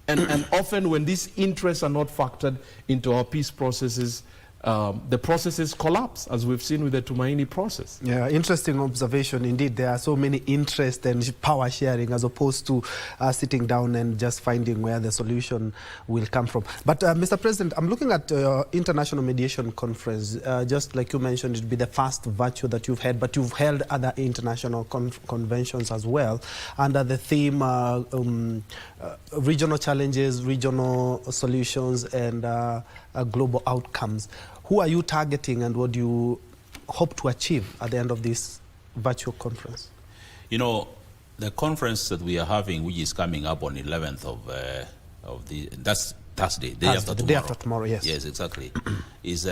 And often when these interests are not factored into our peace processes, the processes collapse, as we've seen with the Tumaini process. Yeah, interesting observation indeed. There are so many interests and power sharing as opposed to sitting down and just finding where the solution will come from. But Mr. President, I'm looking at International Mediation Conference. Just like you mentioned, it'd be the first virtual that you've had, but you've held other international conventions as well under the theme regional challenges, regional solutions, and global outcomes. Who are you targeting and what do you hope to achieve at the end of this virtual conference? You know, the conference that we are having, which is coming up on 11th that's Thursday, day after tomorrow. The day after tomorrow, yes. Yes, exactly. is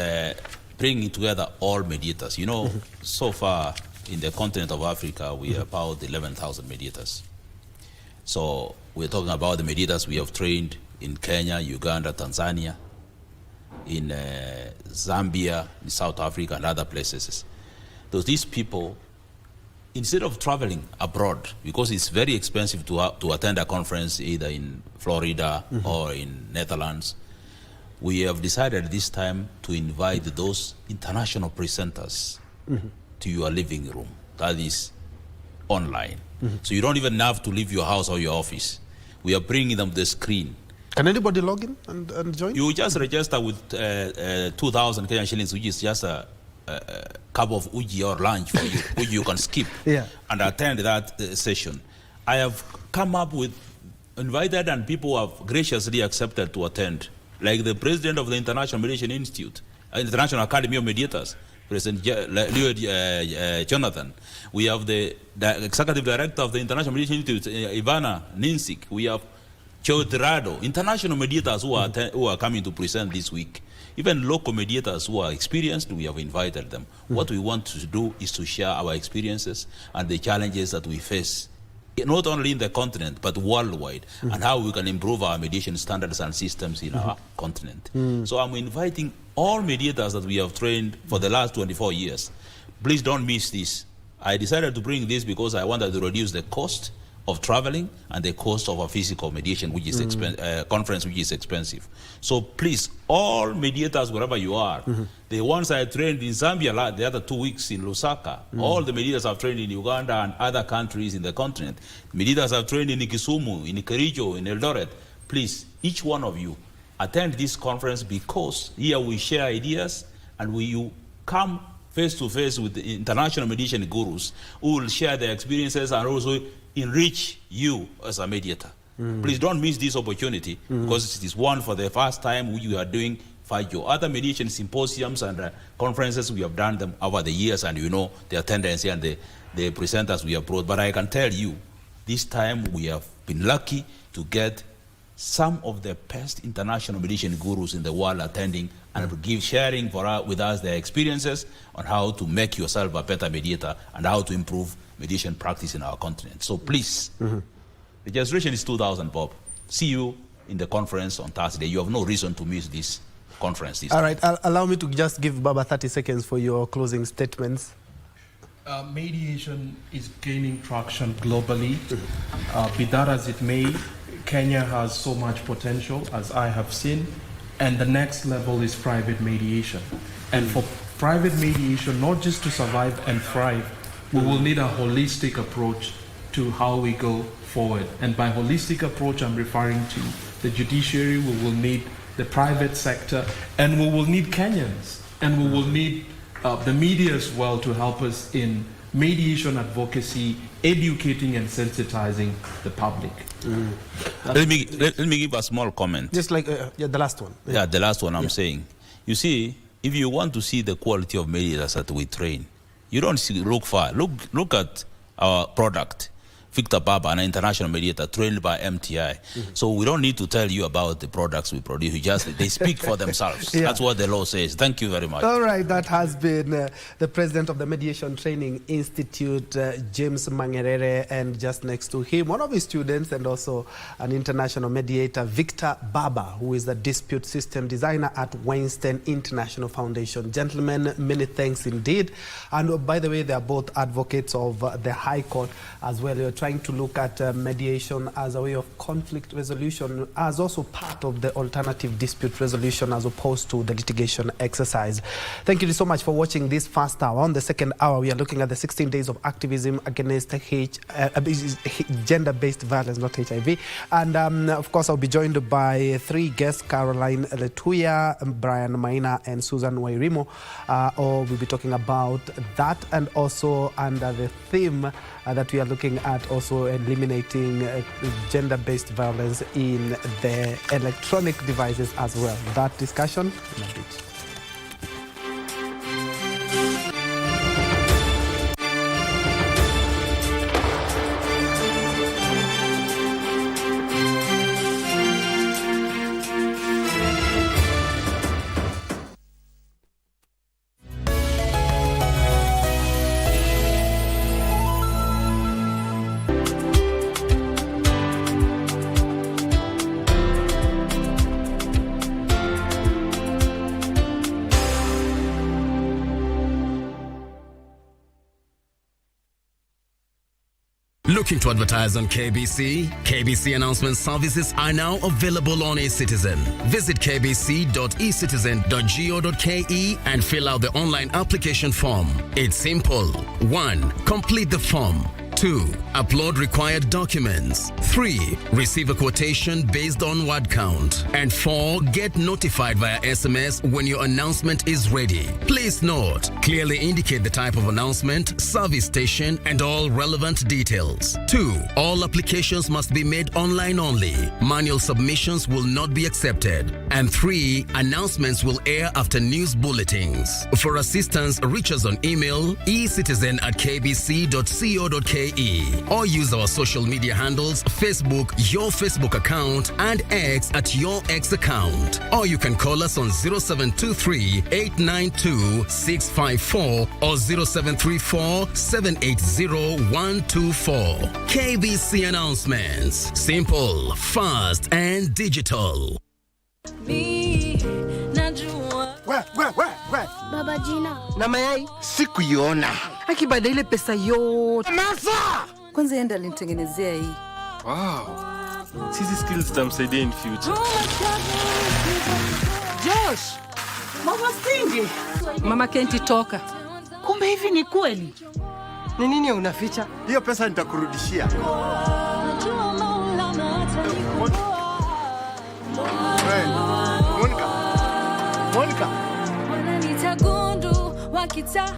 bringing together all mediators. You know, so far in the continent of Africa, we are about 11,000 mediators. So we're talking about the mediators we have trained in Kenya, Uganda, Tanzania, in Zambia, in South Africa, and other places. So these people, instead of traveling abroad, because it's very expensive to attend a conference either in Florida or in Netherlands, we have decided this time to invite those international presenters to your living room. That is online. So you don't even have to leave your house or your office. We are bringing them to the screen. Can anybody log in and join? You just register with 2,000 Kenyan shillings, which is just a cup of uji or lunch for you, which you can skip and attend that session. I have come up with invited and people have graciously accepted to attend, like the president of the International Mediation Institute, International Academy of Mediators, President Leo Jonathan. We have the executive director of the International Mediation Institute, Ivana Ninsik. We have Chodrado, international mediators who are coming to present this week. Even local mediators who are experienced, we have invited them. What we want to do is to share our experiences and the challenges that we face, not only in the continent, but worldwide, and how we can improve our mediation standards and systems in our continent. So I'm inviting all mediators that we have trained for the last 24 years. Please don't miss this. I decided to bring this because I wanted to reduce the cost of traveling and the cost of a physical mediation, which is conference, which is expensive. So please, all mediators, wherever you are, the ones I trained in Zambia the other 2 weeks in Lusaka, all the mediators I've trained in Uganda and other countries in the continent, mediators I've trained in Kisumu, in Kericho, in Eldoret, please, each one of you, attend this conference because here we share ideas and you come face to face with the international mediation gurus who will share their experiences and also enrich you as a mediator. Please don't miss this opportunity because it is one for the first time we are doing 5 other mediation symposiums and conferences. We have done them over the years, and you know the attendance and the presenters we have brought. But I can tell you, this time we have been lucky to get some of the best international mediation gurus in the world attending and sharing with us their experiences on how to make yourself a better mediator and how to improve mediation practice in our continent. So please, registration is 2,000 bob. See you in the conference on Thursday. You have no reason to miss this conference. All right, allow me to just give Baba 30 seconds for your closing statements. Mediation is gaining traction globally. Be that as it may, Kenya has so much potential, as I have seen, and the next level is private mediation. And for private mediation, not just to survive and thrive, we will need a holistic approach to how we go forward. And by holistic approach, I'm referring to the judiciary, we will need the private sector, and we will need Kenyans, and we will need the media as well to help us in mediation advocacy, educating and sensitizing the public. Let me give a small comment. Just like the last one. Yeah, the last one I'm saying. You see, if you want to see the quality of mediators that we train, you don't look far. Look at our product. Victor Baba, an international mediator trained by MTI. So we don't need to tell you about the products we produce. They speak for themselves. That's what the law says. Thank you very much. All right, that has been the president of the Mediation Training Institute, James Mangerere, and just next to him, one of his students and also an international mediator, Victor Baba, who is a dispute system designer at Weinstein International Foundation. Gentlemen, many thanks indeed. And by the way, they are both advocates of the High Court as well. trying to look at mediation as a way of conflict resolution, as also part of the alternative dispute resolution as opposed to the litigation exercise. Thank you so much for watching this first hour. On the second hour, we are looking at the 16 days of activism against gender-based violence, not HIV. And of course, I'll be joined by three guests, Caroline Letuya, Brian Maina, and Susan Wairimo. We'll be talking about that, and also under the theme that we are looking at, also eliminating gender-based violence in the electronic devices as well. That discussion in a bit. Looking to advertise on KBC? KBC announcement services are now available on eCitizen. Visit kbc.ecitizen.go.ke and fill out the online application form. It's simple. 1. Complete the form. 2. Upload required documents. 3. Receive a quotation based on word count. And 4. Get notified via SMS when your announcement is ready. Please note, clearly indicate the type of announcement, service station, and all relevant details. 2. All applications must be made online only. Manual submissions will not be accepted. And 3. Announcements will air after news bulletins. For assistance, reach us on email ecitizen@kbc.co.ke or use our social media handles, Facebook, your Facebook account, and X at your X account. Or you can call us on 0723-892-654 or 0734-780-124. KBC announcements. Simple, fast, and digital. Where? Baba Jina. Na mayai sikuiona. Akibada ile pesa yote. Masa! Kwanza yenda alinitengenezea hii. Wow. Sisi skills zitamsaidia in future. Josh! Mama Cindy! Mama Kenti toka. Kumbe hivi ni kweli? Ni nini unaficha? Hiyo pesa nitakurudishia. Monica. Wananitagundu wakita.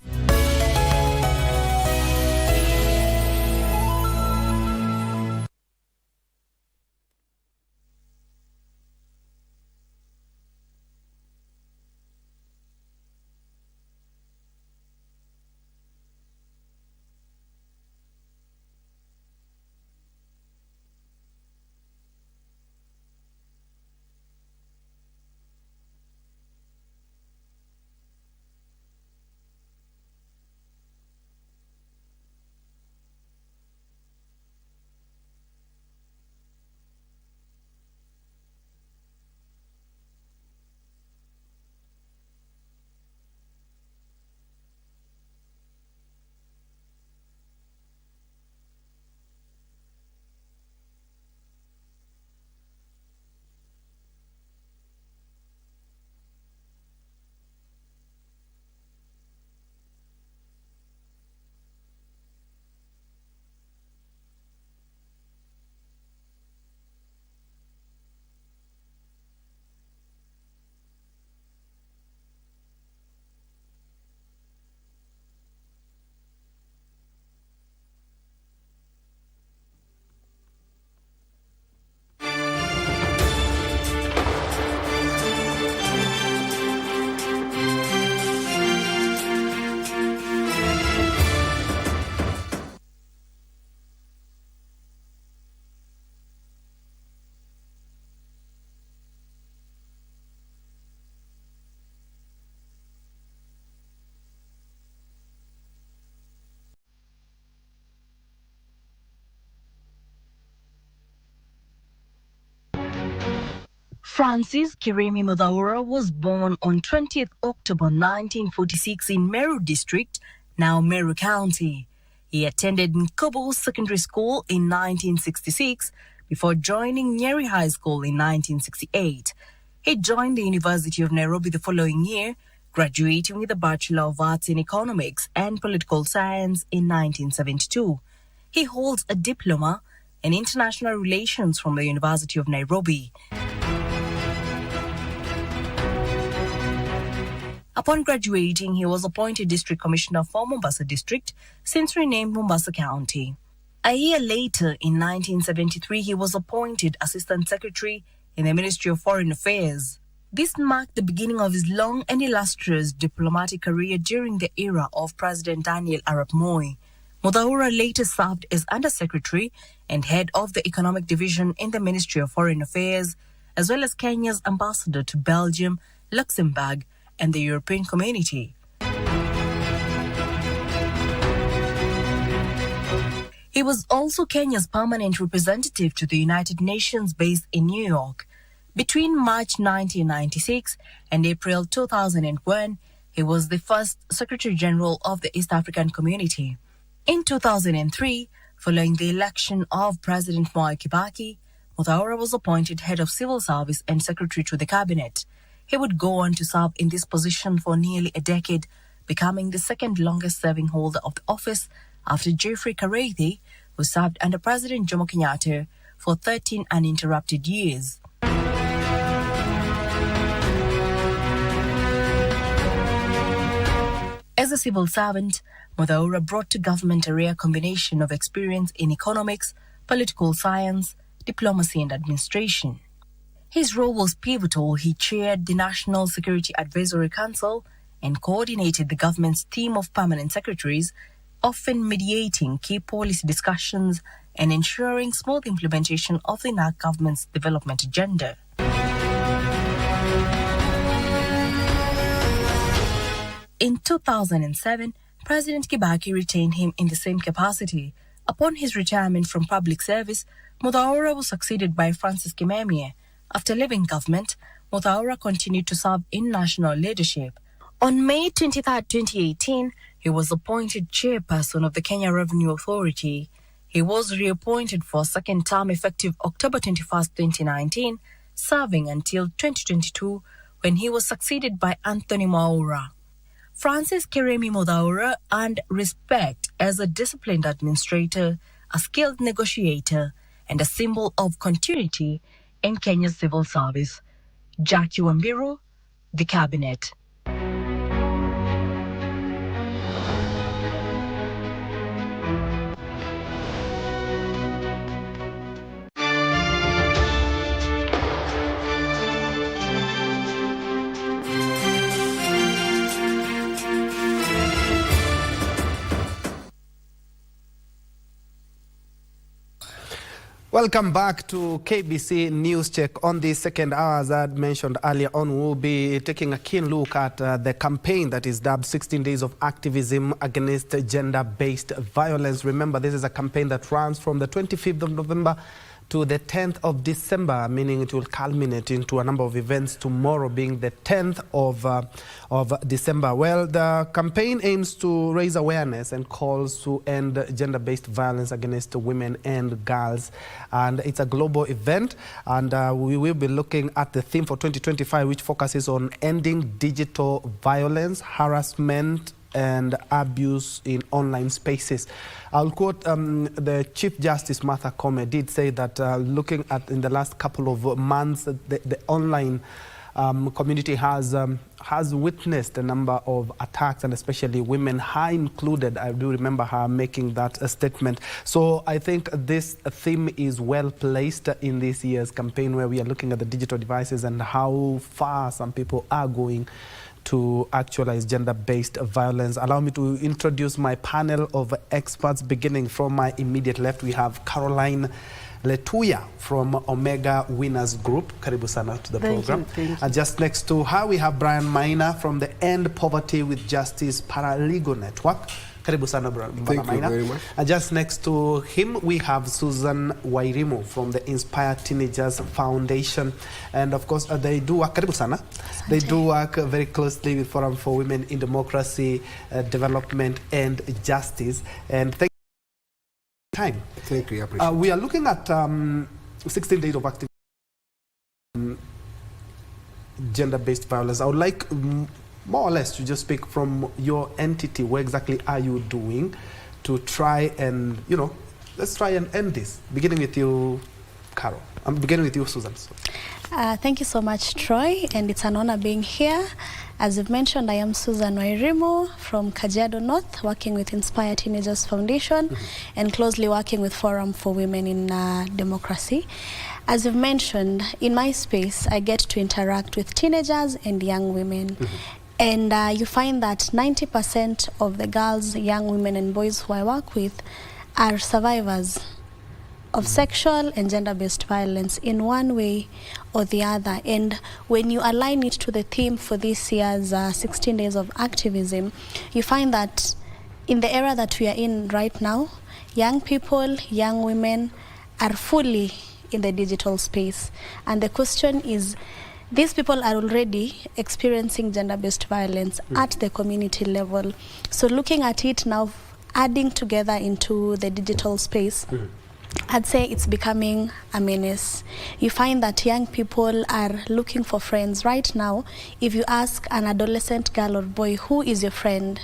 Francis Kirimi Mudhaura was born on 20th October 1946 in Meru District, now Meru County. He attended Nkobo Secondary School in 1966 before joining Njue High School in 1968. He joined the University of Nairobi the following year, graduating with a Bachelor of Arts in Economics and Political Science in 1972. He holds a diploma in International Relations from the University of Nairobi. Upon graduating, he was appointed District Commissioner for Mombasa District, since renamed Mombasa County. A year later, in 1973, he was appointed Assistant Secretary in the Ministry of Foreign Affairs. This marked the beginning of his long and illustrious diplomatic career during the era of President Daniel Arap Moi. Muthaura later served as Undersecretary and Head of the Economic Division in the Ministry of Foreign Affairs, as well as Kenya's Ambassador to Belgium, Luxembourg, and the European Community. He was also Kenya's permanent representative to the United Nations based in New York. Between March 1996 and April 2001, he was the first Secretary General of the East African Community. In 2003, following the election of President Mwai Kibaki, Muthaura was appointed Head of Civil Service and Secretary to the Cabinet. He would go on to serve in this position for nearly a decade, becoming the second longest-serving holder of the office after Geoffrey Kareithi, who served under President Jomo Kenyatta for 13 uninterrupted years. As a civil servant, Muthaura brought to government a rare combination of experience in economics, political science, diplomacy and administration. His role was pivotal. He chaired the National Security Advisory Council and coordinated the government's team of permanent secretaries, often mediating key policy discussions and ensuring smooth implementation of the NAC government's development agenda. In 2007, President Kibaki retained him in the same capacity. Upon his retirement from public service, Muthaura was succeeded by Francis Kimemie. After leaving government, Muthaura continued to serve in national leadership. On May 23, 2018, he was appointed chairperson of the Kenya Revenue Authority. He was reappointed for a second term effective October 21, 2019, serving until 2022 when he was succeeded by Anthony Mwaura. Francis Kiremi Muthaura earned respect as a disciplined administrator, a skilled negotiator, and a symbol of continuity in Kenya's civil service. Jackie Wambiru, The Cabinet. Welcome back to KBC News Check. On the second hour, as I had mentioned earlier on, we'll be taking a keen look at the campaign that is dubbed 16 Days of Activism Against Gender-Based Violence. Remember, this is a campaign that runs from the 25th of November to the 10th of December, meaning it will culminate into a number of events, tomorrow being the 10th of December. Well, the campaign aims to raise awareness and calls to end gender-based violence against women and girls. And it's a global event, and we will be looking at the theme for 2025, which focuses on ending digital violence, harassment, and abuse in online spaces. I'll quote the Chief Justice Martha Koome did say that looking at in the last couple of months, the online community has witnessed a number of attacks, and especially women, her included. I do remember her making that statement. So I think this theme is well placed in this year's campaign, where we are looking at the digital devices and how far some people are going to actualize gender-based violence. Allow me to introduce my panel of experts. Beginning from my immediate left, we have Caroline Letuya from Omega Winners Group. Karibu sana to the program. Thank you. And just next to her, we have Brian Maina from the End Poverty with Justice Paralegal Network. Karibu sana, Thank you very much. And just next to him, we have Susan Wairimu from the Inspire Teenagers Foundation. And of course, they do work, karibu sana. They do work very closely with Forum for Women in Democracy, Development and Justice. And thank time. Thank you. I appreciate We are looking at 16 days of active gender-based violence. I would like more or less to just speak from your entity. What exactly are you doing to try and, let's try and end this? Beginning with you, Carol. I'm beginning with you, Susan. Thank you so much, Troy, and it's an honor being here. As you've mentioned, I am Susan Wairimo from Kajiado North, working with Inspire Teenagers Foundation and closely working with Forum for Women in Democracy. As you've mentioned, in my space, I get to interact with teenagers and young women. And you find that 90% of the girls, young women and boys who I work with are survivors of sexual and gender-based violence in one way or the other. And when you align it to the theme for this year's 16 days of activism, you find that in the era that we are in right now, young people, young women are fully in the digital space. And the question is, these people are already experiencing gender-based violence at the community level. So looking at it now, adding together into the digital space, I'd say it's becoming a menace. You find that young people are looking for friends. Right now, if you ask an adolescent girl or boy, who is your friend?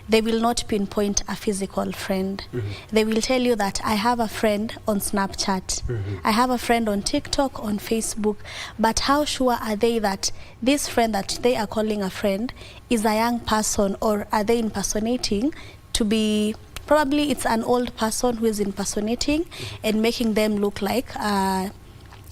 They will not pinpoint a physical friend. They will tell you that I have a friend on Snapchat. I have a friend on TikTok, on Facebook. But how sure are they that this friend that they are calling a friend is a young person, or are they impersonating to be... Probably it's an old person who is impersonating and making them look like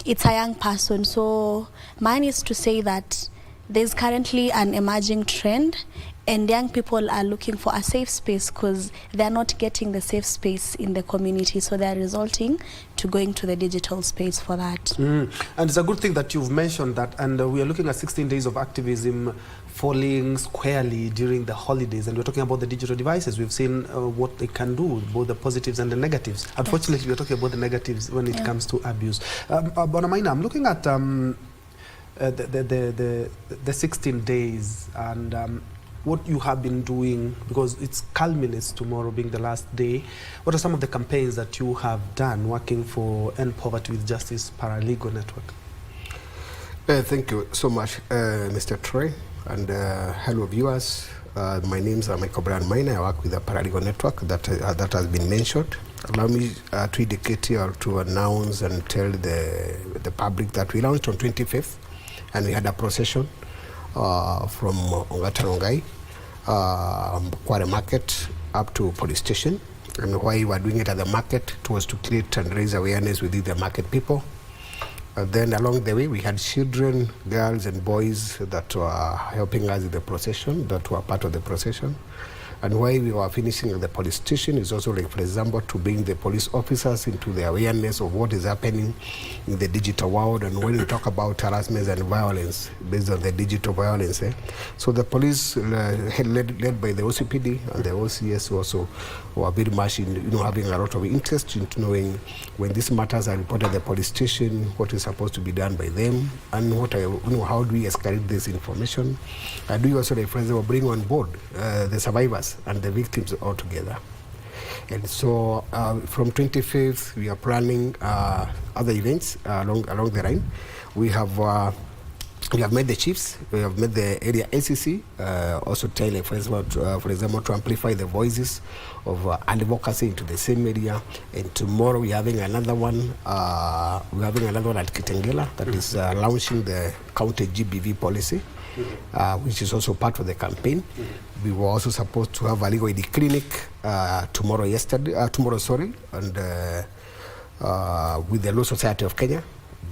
it's a young person. So mine is to say that there's currently an emerging trend, and young people are looking for a safe space because they're not getting the safe space in the community. So they're resulting to going to the digital space for that. And it's a good thing that you've mentioned that. And we are looking at 16 days of activism falling squarely during the holidays, and we're talking about the digital devices. We've seen what they can do, both the positives and the negatives. Unfortunately, we're talking about the negatives when it comes to abuse. Bonamaina, I'm looking at the 16 days and what you have been doing, because it's culminates tomorrow being the last day. What are some of the campaigns that you have done working for End Poverty with Justice Paralegal Network? Thank you so much, Mr. Troy. And hello viewers, my name is Michael Brand Maina. I work with the Paralegal Network that has been mentioned. Allow me to indicate here, to announce and tell the public that we launched on 25th, and we had a procession from Ongatarongai, Kware Market up to police station. And why we were doing it at the market, it was to create and raise awareness within the market people. Then along the way, we had children, girls and boys that were helping us in the procession, that were part of the procession. And why we were finishing at the police station is also, like, for example, to bring the police officers into the awareness of what is happening in the digital world. And when we talk about harassment and violence based on the digital violence, so the police, led by the OCPD and the OCS, also were very much in, having a lot of interest in knowing when these matters are reported at the police station, what is supposed to be done by them, and what how do we escalate this information. Do you also, like, for example, bring on board the survivors and the victims all together. And so from 25th, we are planning other events along the line. We have met the chiefs, we have met the area ACC, also tell, for example, to amplify the voices of advocacy into the same area. And tomorrow we're having another one. We're having another one at Kitengela that is launching the county GBV policy, which is also part of the campaign. We were also supposed to have a legal aid clinic tomorrow, and with the Law Society of Kenya.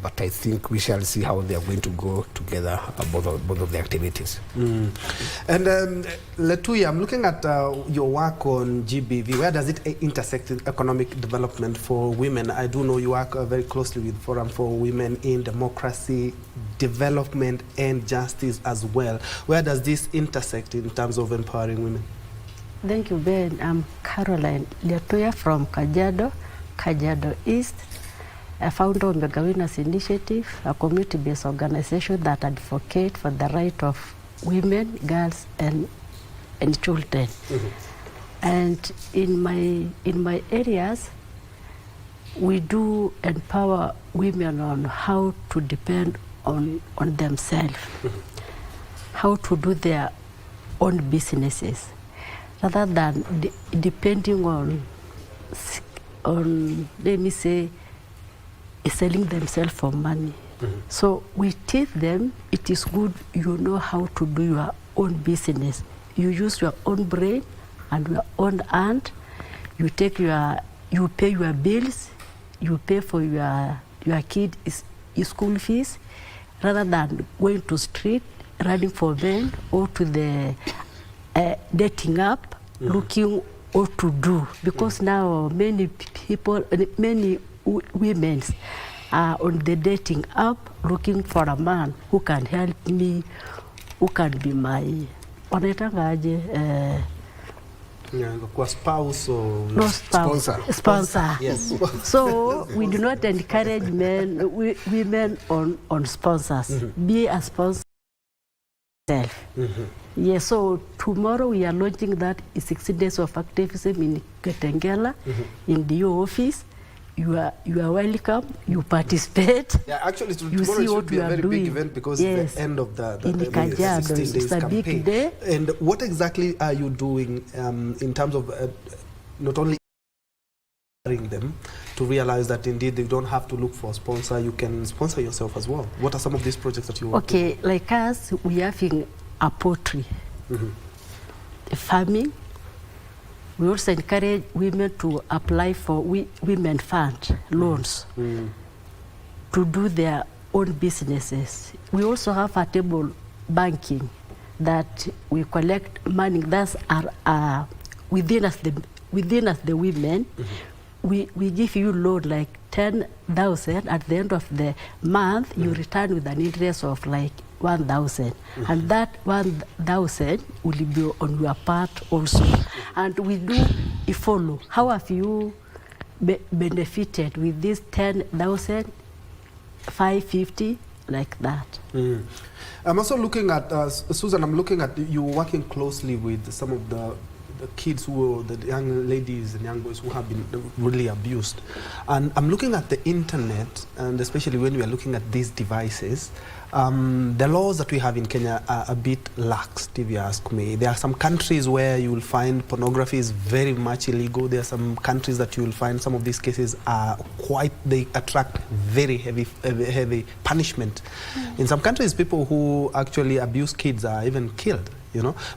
But I think we shall see how they are going to go together, both of the activities. And Letuya, I'm looking at your work on GBV. Where does it intersect with economic development for women? I do know you work very closely with Forum for Women in Democracy, Development and Justice as well. Where does this intersect in terms of empowering women? Thank you, Ben. I'm Caroline Letuya from Kajiado East. I founder of Mega Winners Initiative, a community-based organization that advocates for the right of women, girls, and children. And in my areas, we do empower women on how to depend on themselves, how to do their own businesses, rather than depending on, let me say, selling themselves for money. So we teach them it is good you know how to do your own business. You use your own brain and your own hand. You pay your bills. You pay for your kid school fees, rather than going to street, running for men, or to the dating app, looking what to do. Because now many people, many women are on the dating app looking for a man who can help me, who can be my spouse or no spouse, sponsor. Yes. So we do not encourage women on sponsors. Be a sponsor yourself. Yes, so tomorrow we are launching that 16 days of activism in Ketengela, in the office. You are welcome. You participate. Yeah, actually, you tomorrow see should what be a very big event because it's the end of the 16 days it's a campaign. big day. And what exactly are you doing in terms of not only them to realize that indeed they don't have to look for a sponsor, you can sponsor yourself as well? What are some of these projects that you work Okay, like us, we are having a poultry, farming. We also encourage women to apply for women fund loans to do their own businesses. We also have a table banking that we collect money that are within us the women. We give you loan like 10,000. At the end of the month, you return with an interest of like 1,000, and that 1,000 will be on your part also. And we do a follow. How have you benefited with this 10,000, 550, like that? I'm also looking at Susan. I'm looking at you working closely with some of the kids the young ladies and young boys who have been really abused. And I'm looking at the internet, and especially when we are looking at these devices, the laws that we have in Kenya are a bit lax, if you ask me. There are some countries where you will find pornography is very much illegal. There are some countries that you will find some of these cases are they attract very heavy punishment. In some countries, people who actually abuse kids are even killed.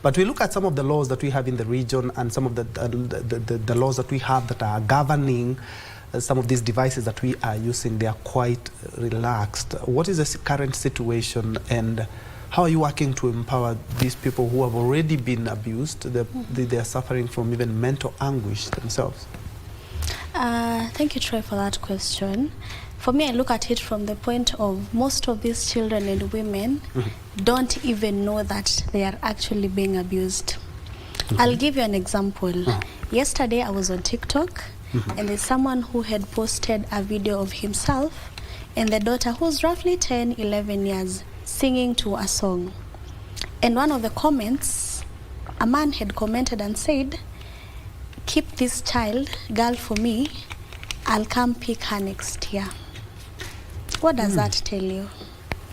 But we look at some of the laws that we have in the region and some of the laws that we have that are governing some of these devices that we are using. They are quite relaxed. What is the current situation, and how are you working to empower these people who have already been abused? They are suffering from even mental anguish themselves. Thank you, Troy, for that question. For me, I look at it from the point of most of these children and women don't even know that they are actually being abused. I'll give you an example. Yesterday, I was on TikTok, and there's someone who had posted a video of himself and the daughter, who's roughly 10, 11 years, singing to a song. And one of the comments, a man had commented and said, "Keep this girl for me, I'll come pick her next year." What does that tell you?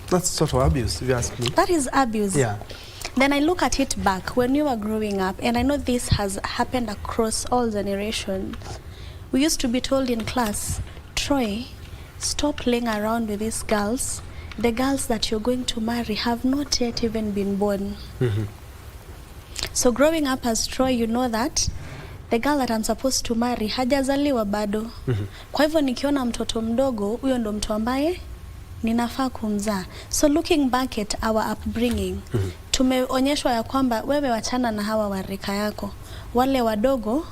That's sort of abuse, if you ask me. That is abuse. Yeah. Then I look at it back when you were growing up, and I know this has happened across all generations. We used to be told in class, "Troy, stop playing around with these girls. The girls that you're going to marry have not yet even been born." So growing up as Troy, you know that the girl that I'm supposed to marry hajazaliwa bado. Kwa hivyo nikiona mtoto mdogo, huyo ndo mtu ambaye ninafaa kumzaa. So looking back at our upbringing, tumeonyeshwa ya kwamba wewe wachana na hawa wa rika yako. Wale wadogo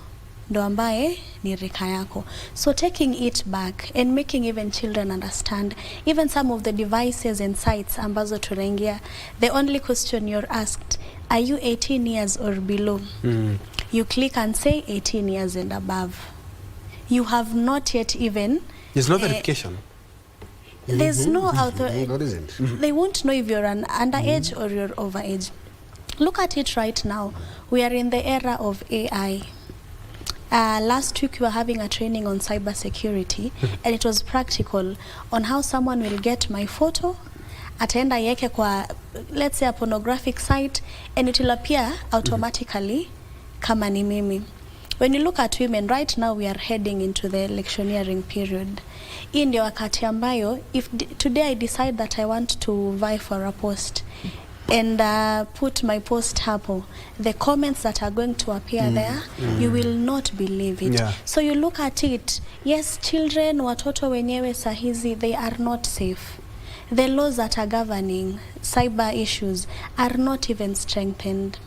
ndo ambaye ni rika yako. So taking it back and making even children understand, even some of the devices and sites ambazo tunaingia, the only question you're asked, are you 18 years or below? You click and say 18 years and above. You have not yet even... There's no verification. There's no They won't know if you're an underage or you're overage. Look at it right now. We are in the era of AI. Last week we were having a training on cyber security and it was practical on how someone will get my photo, ataenda yeke kwa, let's say, a pornographic site, and it will appear automatically kama ni mimi. When you look at women, right now we are heading into the electioneering period. Hii ndio wakati ambayo, if today I decide that I want to vie for a post and put my post hapo, the comments that are going to appear there, you will not believe it. Yeah. So you look at it, yes, children, watoto wenyewe sahizi, they are not safe. The laws that are governing cyber issues are not even strengthened.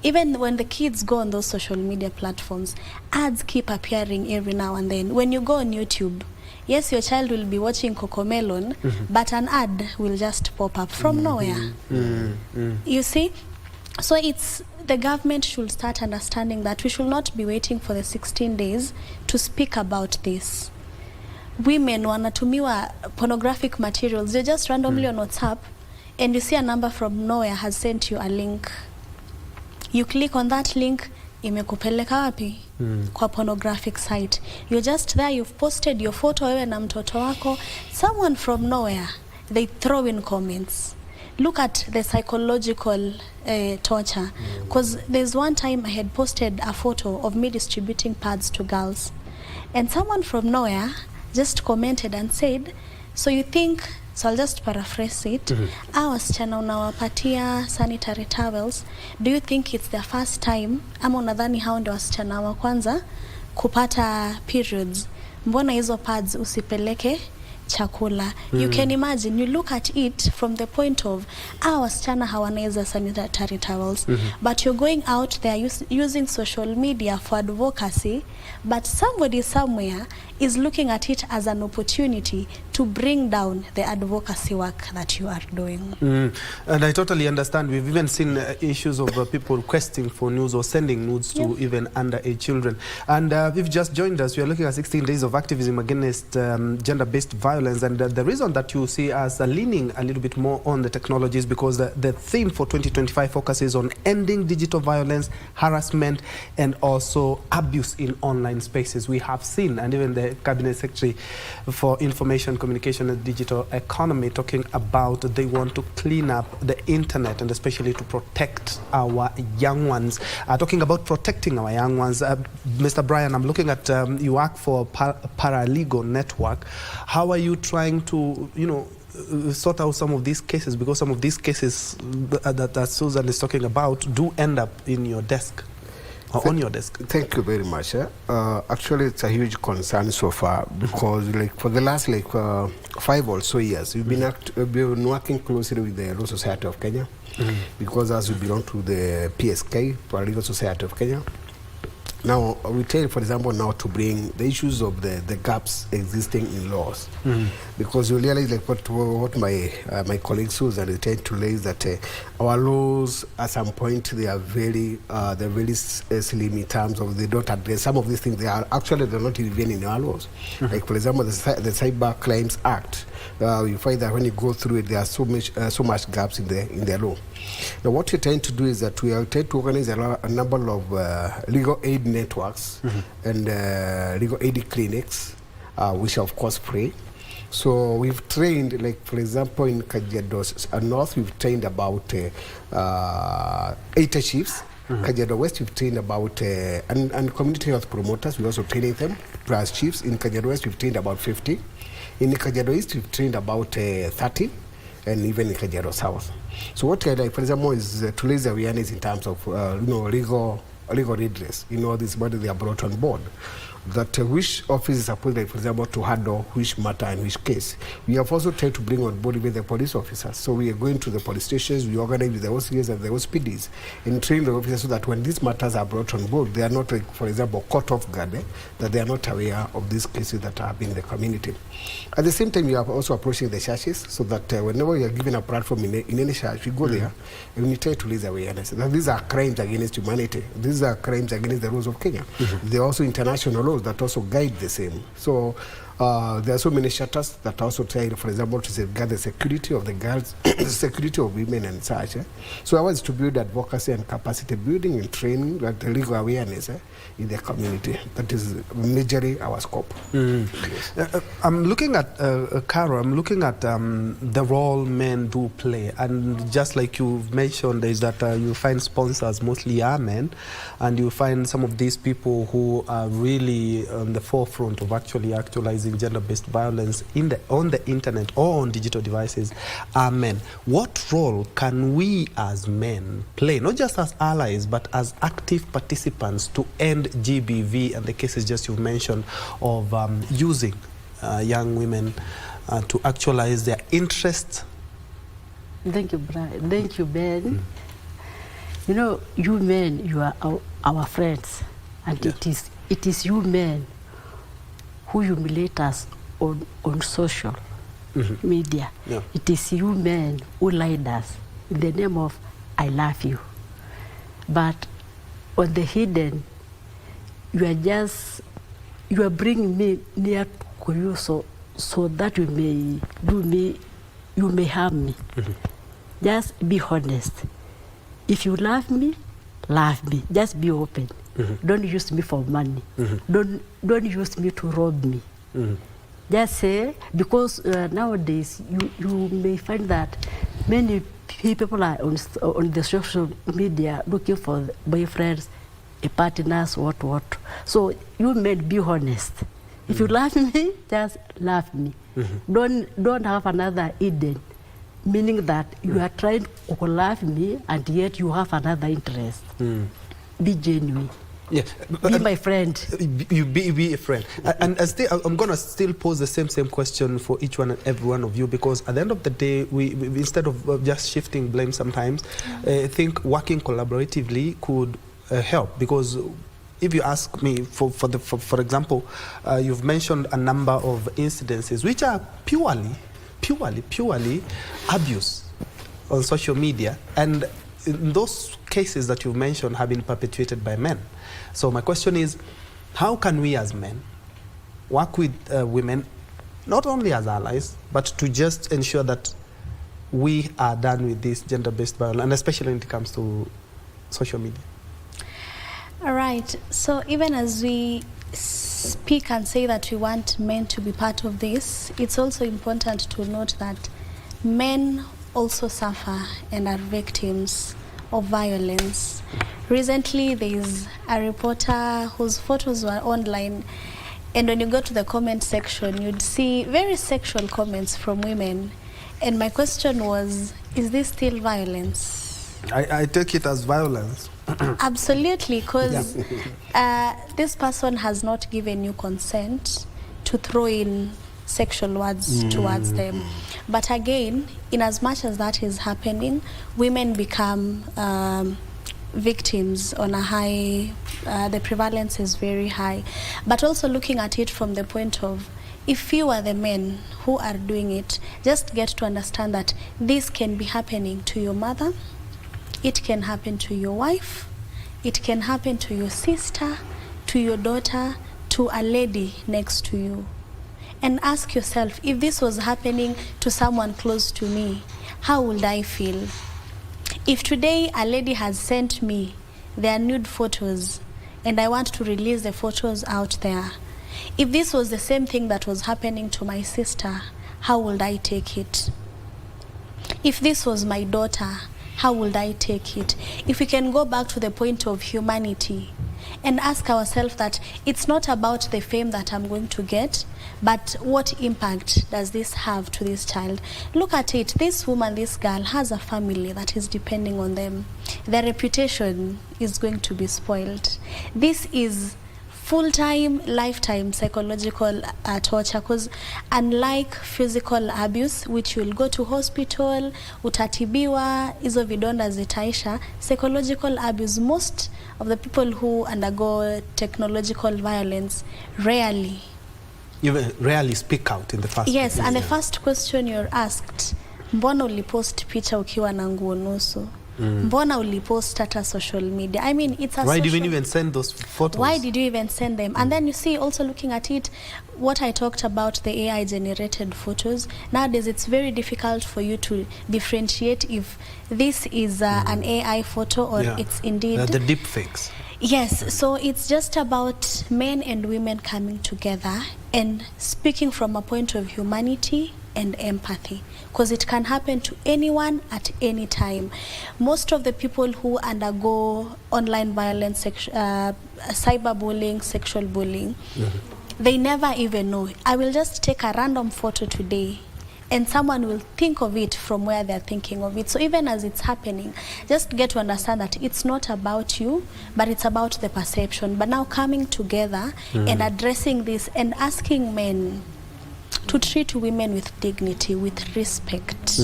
Even when the kids go on those social media platforms, ads keep appearing every now and then. When you go on YouTube, yes, your child will be watching Cocomelon, but an ad will just pop up from nowhere. You see? So it's, the government should start understanding that we should not be waiting for the 16 days to speak about this. Women wanatumiwa pornographic materials. They're just randomly on WhatsApp, and you see a number from nowhere has sent you a link. You click on that link, imekupeleka wapi? Kwa pornographic site. You're just there, you've posted your photo wewe na mtoto wako. Someone from nowhere, they throw in comments. Look at the psychological torture. Because there's one time I had posted a photo of me distributing pads to girls. And someone from nowhere just commented and said, so you think, so I'll just paraphrase it, wasichana unawapatia sanitary towels, do you think it's their first time, ama unadhani hao ndio wasichana wa kwanza kupata periods? Mbona hizo pads usipeleke chakula? You can imagine, you look at it from the point of, wasichana hawanaweza sanitary towels, but you're going out there using social media for advocacy, but somebody somewhere is looking at it as an opportunity to bring down the advocacy work that you are doing. And I totally understand. We've even seen issues of people requesting for news or sending nudes to even underage children. And if you've just joined us, we are looking at 16 days of activism against gender-based violence. And the reason that you see us leaning a little bit more on the technology is because the theme for 2025 focuses on ending digital violence, harassment, and also abuse in online spaces. We have seen, and even the Cabinet Secretary for Information, Communication and Digital Economy talking about they want to clean up the internet and especially to protect our young ones. Talking about protecting our young ones, Mr. Brian, I'm looking at you work for a paralegal network. How are you trying to, sort out some of these cases? Because some of these cases that Susan is talking about do end up in your desk. On your desk. Thank you very much. Actually, it's a huge concern so far because, for the last 5 or so years, we've been working closely with the Law Society of Kenya, because as we belong to the PSK, Paralegal Society of Kenya. Now, we try, for example, now to bring the issues of the gaps existing in laws, because you realize what my colleague Susan is trying to raise, that our laws at some point they are very slim in terms of they don't address some of these things. They're not even in our laws. Like, for example, the Cyber Crimes Act. You find that when you go through it, there are so much gaps in the law. Now, what we're trying to do is that we are trying to organize a number of legal aid networks and legal aid clinics, which are of course free. So we've trained, like for example, in Kajiado North, we've trained about 80 chiefs. Kajiado West, we've trained about, and community health promoters, we're also training them, plus chiefs. In Kajiado West, we've trained about 50. In Kajiado East, we've trained about 30, and even in Kajiado South. So what I like, for example, is to raise awareness in terms of legal redress. This body they are brought on board. That which office is supposed, like, for example, to handle which matter and which case. We have also tried to bring on board with the police officers. So we are going to the police stations, we organize with the OCS and the OSPDs and train the officers so that when these matters are brought on board, they are not, like, for example, caught off guard, that they are not aware of these cases that are happening in the community. At the same time, we are also approaching the churches so that whenever we are given a platform in any church, we go there and we try to raise awareness. Now, these are crimes against humanity. These are crimes against the rules of Kenya. They are also international laws that also guide the same. So There are so many shutters that also try, for example, to safeguard the security of the girls, the security of women and such. So ours is to build advocacy and capacity building and training, like the legal awareness in the community. That is majorly our scope. Yes. I'm looking at, Caro, I'm looking at the role men do play. And just like you've mentioned, is that you find sponsors mostly are men, and you find some of these people who are really on the forefront of actualizing gender-based violence on the internet or on digital devices are men. What role can we as men play, not just as allies, but as active participants to end GBV and the cases just you've mentioned of using young women to actualize their interests? Thank you, Brian. Thank you, Ben. You know, you men, you are our friends, and it is you men who humiliate us on social media. It is you men who lied us in the name of I love you. But on the hidden, you are bringing me near to you so that you may do me, you may harm me. Just be honest. If you love me, just be open. Don't use me for money. Don't use me to rob me. Just say, because nowadays you may find that many people are on the social media looking for boyfriends, partners, what. So you may be honest. If you love me, just love me. Don't have another hidden, meaning that you are trying to love me and yet you have another interest. Be genuine. Yeah, be my friend. You be a friend. And I'm going to still pose the same question for each one and every one of you, because at the end of the day, we instead of just shifting blame sometimes, I think working collaboratively could help. Because if you ask me, for example, you've mentioned a number of incidences which are purely abuse on social media, and in those cases that you've mentioned have been perpetuated by men. So my question is, how can we as men work with women, not only as allies, but to just ensure that we are done with this gender-based violence, and especially when it comes to social media? All right. So even as we speak and say that we want men to be part of this, it's also important to note that men also suffer and are victims of violence. Recently, there is a reporter whose photos were online, and when you go to the comment section, you'd see very sexual comments from women. And my question was, is this still violence? I take it as violence. Absolutely, because this person has not given you consent to throw in sexual words towards them. But again, in as much as that is happening, women become victims on a high, the prevalence is very high. But also looking at it from the point of, if you are the men who are doing it, just get to understand that this can be happening to your mother, it can happen to your wife, it can happen to your sister, to your daughter, to a lady next to you. And ask yourself, if this was happening to someone close to me, how would I feel? If today a lady has sent me their nude photos and I want to release the photos out there, if this was the same thing that was happening to my sister, how would I take it? If this was my daughter, how would I take it? If we can go back to the point of humanity and ask ourselves that it's not about the fame that I'm going to get, but what impact does this have to this child? Look at it. This woman, this girl has a family that is depending on them. Their reputation is going to be spoiled. This is full-time, lifetime psychological torture, because unlike physical abuse, which you'll go to hospital, utatibiwa, hizo vidonda zitaisha, psychological abuse, most of the people who undergo technological violence rarely speak out in the first yes place. And the first question you're asked, mbona ulipost picha ukiwa na nguo nusu? Mbona ulipost hata social media? I mean, it's a Why did you even send those photos? Why did you even send them? And then you see, also looking at it, what I talked about, the AI generated photos, nowadays it's very difficult for you to differentiate if this is an AI photo or it's indeed the deep fakes. Yes, so it's just about men and women coming together and speaking from a point of humanity and empathy, because it can happen to anyone at any time. Most of the people who undergo online violence, cyberbullying, sexual bullying, they never even know. I will just take a random photo today and someone will think of it from where they're thinking of it. So even as it's happening, just get to understand that it's not about you, but it's about the perception. But now coming together and addressing this and asking men to treat women with dignity, with respect.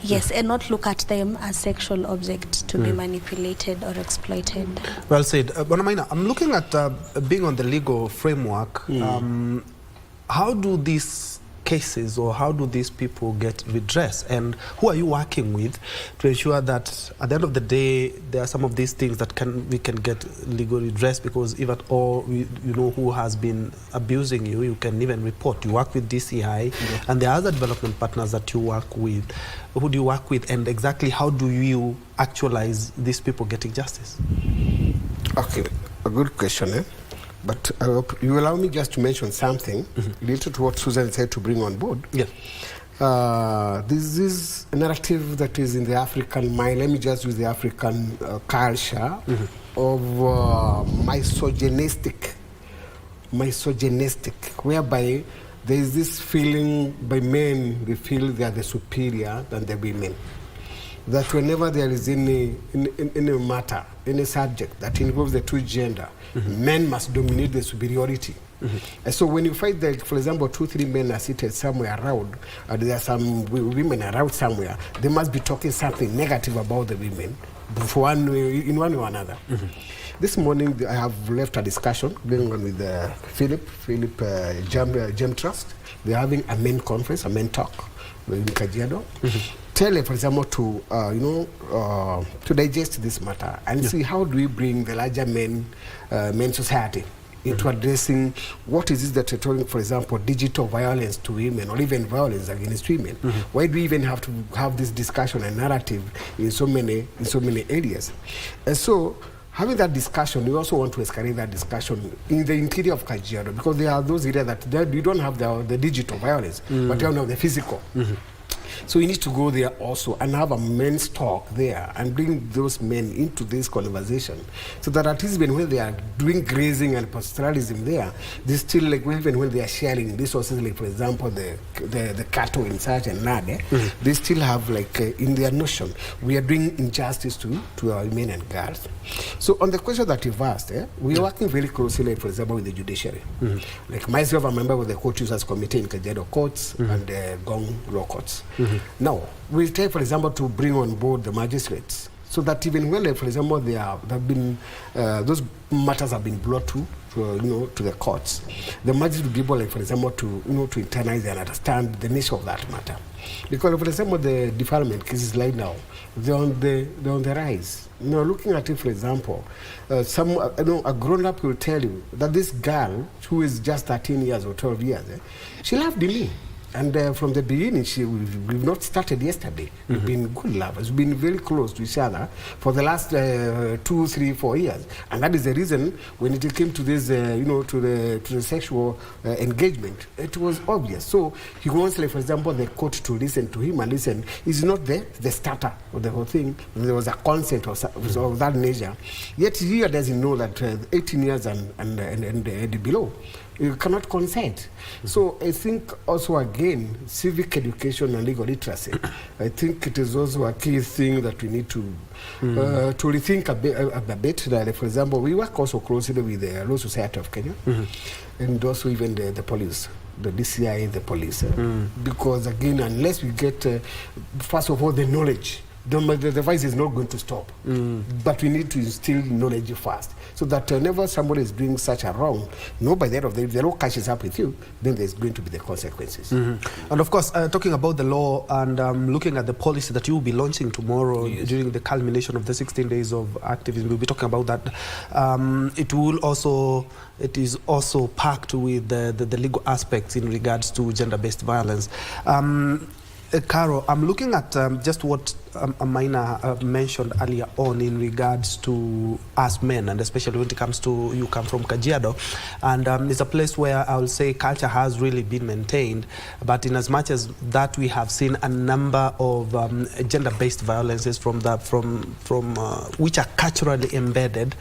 Yes, and not look at them as sexual objects to be manipulated or exploited. Well said. Bonamaina, I'm looking at being on the legal framework. How do these cases or how do these people get redress, and who are you working with to ensure that at the end of the day there are some of these things that we can get legal redress? Because if at all you know who has been abusing you, you can even report. You work with DCI and there are other development partners that you work with. Who do you work with, and exactly how do you actualize these people getting justice? Okay, a good question. But you allow me just to mention something related to what Susan said to bring on board. Yeah. This is a narrative that is in the African mind. Let me just use the African culture of misogynistic, whereby there is this feeling by men, they feel they are the superior than the women. That whenever there is any matter, any subject that involves the two gender, men must dominate the superiority. And so when you find that, for example, 2-3 men are seated somewhere around, and there are some women around somewhere, they must be talking something negative about the women for in one or another. This morning I have left a discussion going on with Philip Gem Trust. They're having a men conference, a men talk in Kajiado. Tell, for example, to to digest this matter and see how do we bring the larger men society into addressing what is it that we're talking, for example, digital violence to women or even violence against women. Why do we even have to have this discussion and narrative in so many areas? And so, having that discussion, we also want to escalate that discussion in the interior of Kajiado, because there are those areas that you don't have the digital violence, but you don't have the physical. So we need to go there also and have a men's talk there and bring those men into this conversation, so that at least when they are doing grazing and pastoralism there, they still, like, even when they are sharing resources, like for example the cattle in such and that, they still have, like, in their notion, we are doing injustice to our men and girls. So on the question that you've asked, we are working very closely, like, for example, with the judiciary. Like myself, I'm a member of the court users committee in Kajiado courts and Gong law courts. Now, we try, for example, to bring on board the magistrates, so that even when, like, for example, those matters have been brought to the courts, the magistrate will be able, like, for example, to internalize and understand the nature of that matter. Because, for example, the defilement cases right now, they're on the rise. Looking at it, for example, a grown-up will tell you that this girl, who is just 13 years or 12 years, she loved me. And from the beginning, we've not started yesterday. We've been good lovers. We've been very close to each other for the last 2, 3, 4 years. And that is the reason when it came to this, to the sexual engagement, it was obvious. So he wants, like, for example, the court to listen to him and listen. He's not the starter of the whole thing. There was a consent of that nature. Yet he doesn't know that 18 years and below, you cannot consent. So I think also, again, civic education and legal literacy, I think it is also a key thing that we need to rethink a bit. Like, for example, we work also closely with the Law Society of Kenya and also even the police, the DCI, the police. Because, again, unless we get, first of all, the knowledge the vice is not going to stop. But we need to instill knowledge first, so that whenever somebody is doing such a wrong, by the end of the day, if the law catches up with you, then there's going to be the consequences. And of course, talking about the law and looking at the policy that you will be launching tomorrow during the culmination of the 16 days of activism, we'll be talking about that. It is also packed with the legal aspects in regards to gender-based violence. Caro, I'm looking at just what Maina mentioned earlier on in regards to us men, and especially when it comes to, you come from Kajiado, and it's a place where I will say culture has really been maintained, but in as much as that we have seen a number of gender-based violences which are culturally embedded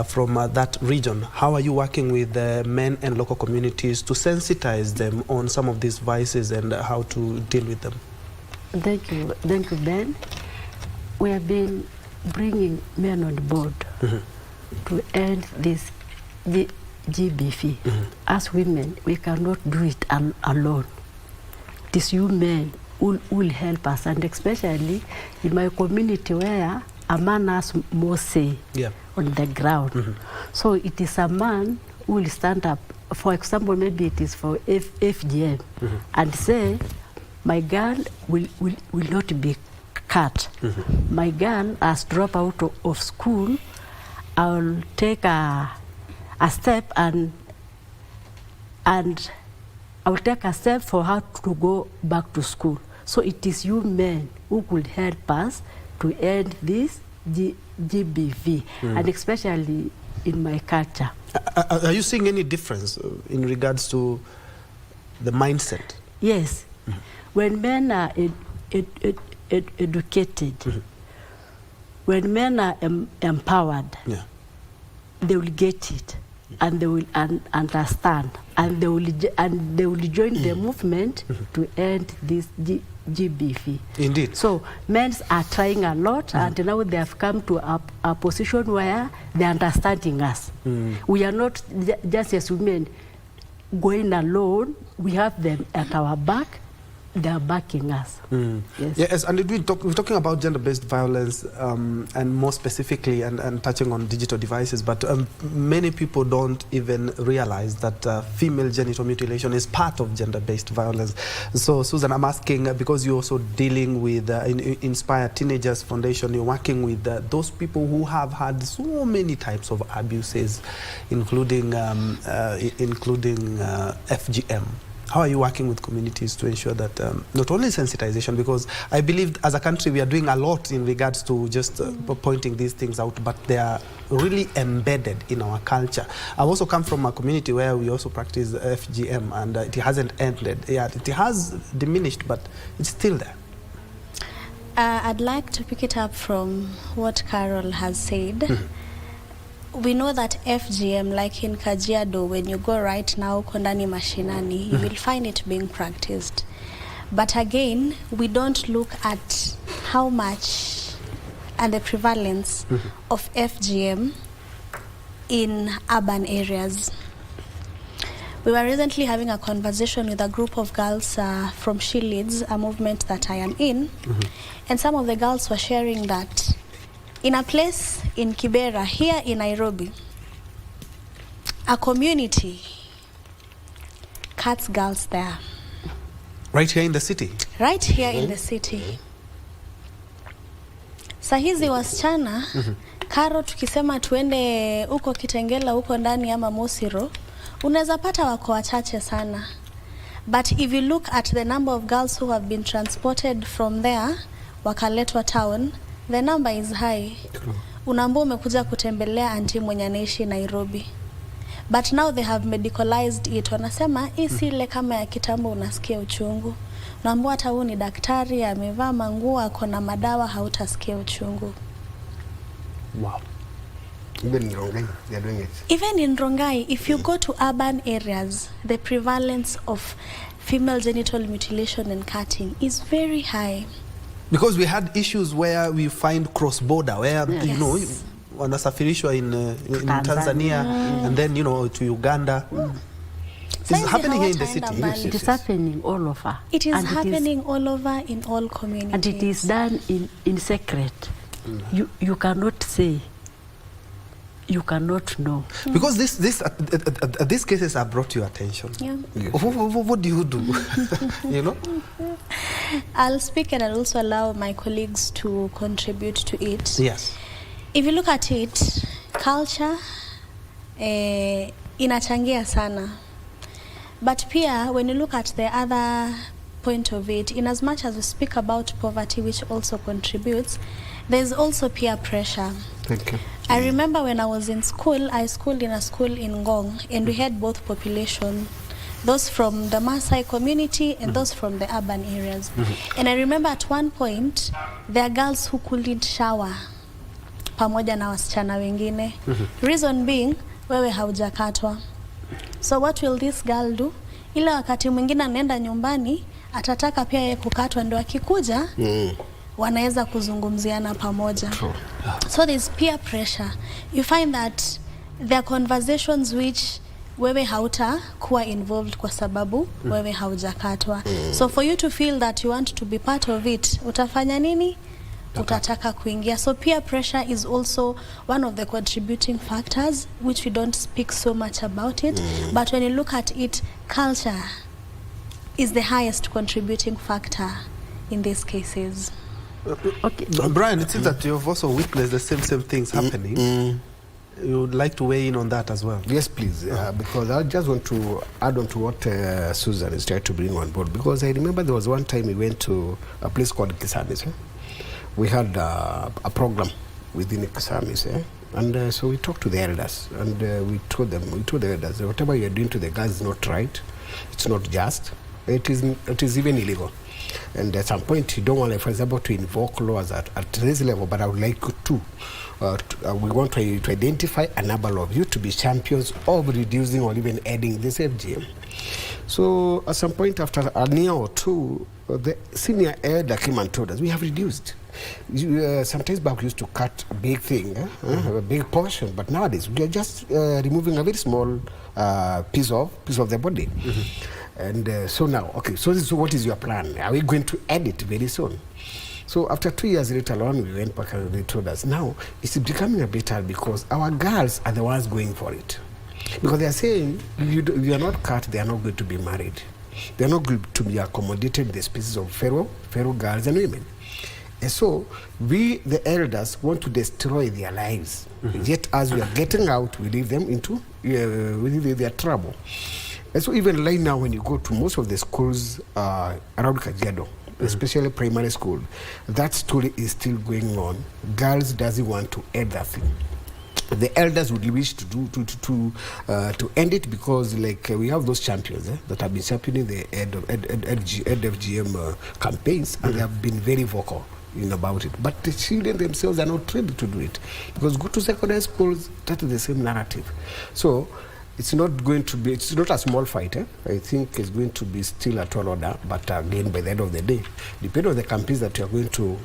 from that region. How are you working with men and local communities to sensitize them on some of these vices and how to deal with them? Thank you, Ben. We have been bringing men on board to end this GBV. As women, we cannot do it alone. It is you men who will help us, and especially in my community where a man has more say on the ground. So it is a man who will stand up. For example, maybe it is for FGM, and say, my girl will not be cut. My girl has dropped out of school. I'll take a step and I'll take a step for her to go back to school. So it is you men who could help us to end this GBV, and especially in my culture. Are you seeing any difference in regards to the mindset? Yes. When men are educated, when men are empowered, they will get it, and they will understand, and they will join the movement to end this GBV. Indeed. So men are trying a lot, and now they have come to a position where they are understanding us. We are not just as women going alone. We have them at our back. They are backing us. Yes, and we're talking about gender-based violence, and more specifically, and touching on digital devices, but many people don't even realize that female genital mutilation is part of gender-based violence. So, Susan, I'm asking, because you're also dealing with Inspire Teenagers Foundation, you're working with those people who have had so many types of abuses, including FGM. How are you working with communities to ensure that not only sensitization, because I believe as a country we are doing a lot in regards to just pointing these things out, but they are really embedded in our culture. I've also come from a community where we also practice FGM, and it hasn't ended. Yeah, it has diminished, but it's still there. I'd like to pick it up from what Carol has said. We know that FGM, like in Kajiado, when you go right now, Kondani Mashinani, you will find it being practiced. But again, we don't look at how much and the prevalence of FGM in urban areas. We were recently having a conversation with a group of girls from She Leads, a movement that I am in, and some of the girls were sharing that in a place in Kibera, here in Nairobi, a community cuts girls there. Right here in the city? Right here in the city. Sahizi wasichana, Karo tukisema tuende uko Kitengela, uko ndani ama Mosiro, unaweza pata wako wachache sana. But if you look at the number of girls who have been transported from there, wakaletwa town, the number is high. Unaambiwa umekuja kutembelea auntie mwenye anaishi Nairobi. But now they have medicalized it. Wanasema hii si ile kama ya kitambo unasikia uchungu. Unaambiwa hata huyu ni daktari, amevaa manguo, ako na madawa, hautasikia uchungu. Wow. Even in Rongai, they are doing it. Even in Rongai, if you go to urban areas, the prevalence of female genital mutilation and cutting is very high. Because we had issues where we find cross-border, where, you know, wanasafirishwa in Tanzania, and then, you know, to Uganda. It's happening here in the city. It is happening all over. It is happening all over in all communities. And it is done in secret. You cannot say. You cannot know. Because these cases are brought to your attention. Yeah. What do you do? You know? I'll speak and I'll also allow my colleagues to contribute to it. Yes. If you look at it, culture inachangia sana. But pia, when you look at the other point of it, in as much as we speak about poverty, which also contributes, there's also peer pressure. Thank you. I remember when I was in school, I schooled in a school in Ngong, and we had both population, those from the Maasai community and those from the urban areas. And I remember at one point, there are girls who couldn't shower pamoja na wasichana wengine. Reason being, wewe haujakatwa. So what will this girl do? Ila wakati mwingine anaenda nyumbani, atataka pia yeye kukatwa, ndo akikuja wanaweza kuzungumziana pamoja. So there's peer pressure. You find that there are conversations which wewe hauta kuwa involved kwa sababu wewe haujakatwa. So for you to feel that you want to be part of it, utafanya nini? Utataka kuingia. So peer pressure is also one of the contributing factors which we don't speak so much about it. But when you look at it, culture is the highest contributing factor in these cases. Okay. Brian, it seems that you've also witnessed the same things happening. You would like to weigh in on that as well? Yes, please. Because I just want to add on to what Susan is trying to bring on board. Because I remember there was one time we went to a place called Kisamis. We had a program within Kisamis. And so we talked to the elders. And we told the elders, whatever you are doing to the girls is not right. It's not just. It is even illegal. And at some point, you don't want, for example, to invoke laws at this level, but I would like to we want to identify a number of you to be champions of reducing or even adding this FGM. So at some point, after a year or two, the senior elder came and told us, we have reduced. Sometimes back we used to cut a big thing, a big portion, but nowadays we are just removing a very small piece of the body. And so now, okay, so what is your plan? Are we going to add it very soon? So after 2 years later on, we went back and they told us, now it's becoming a bit hard because our girls are the ones going for it. Because they are saying, if you are not cut, they are not going to be married. They are not going to be accommodated in the spaces of Pharaoh girls and women. And so we, the elders, want to destroy their lives. Yet as we are getting out, we leave them into their trouble. And so even right now, when you go to most of the schools around Kajiado, especially primary school, that story is still going on. Girls doesn't want to end that thing. The elders would wish to end it because, like, we have those champions that have been championing the FGM campaigns, and they have been very vocal about it. But the children themselves are not ready to do it because go to secondary schools, that is the same narrative. So it's not going to be, it's not a small fight. I think it's going to be still a tall order, but again, by the end of the day, depending on the campaigns that you are going to,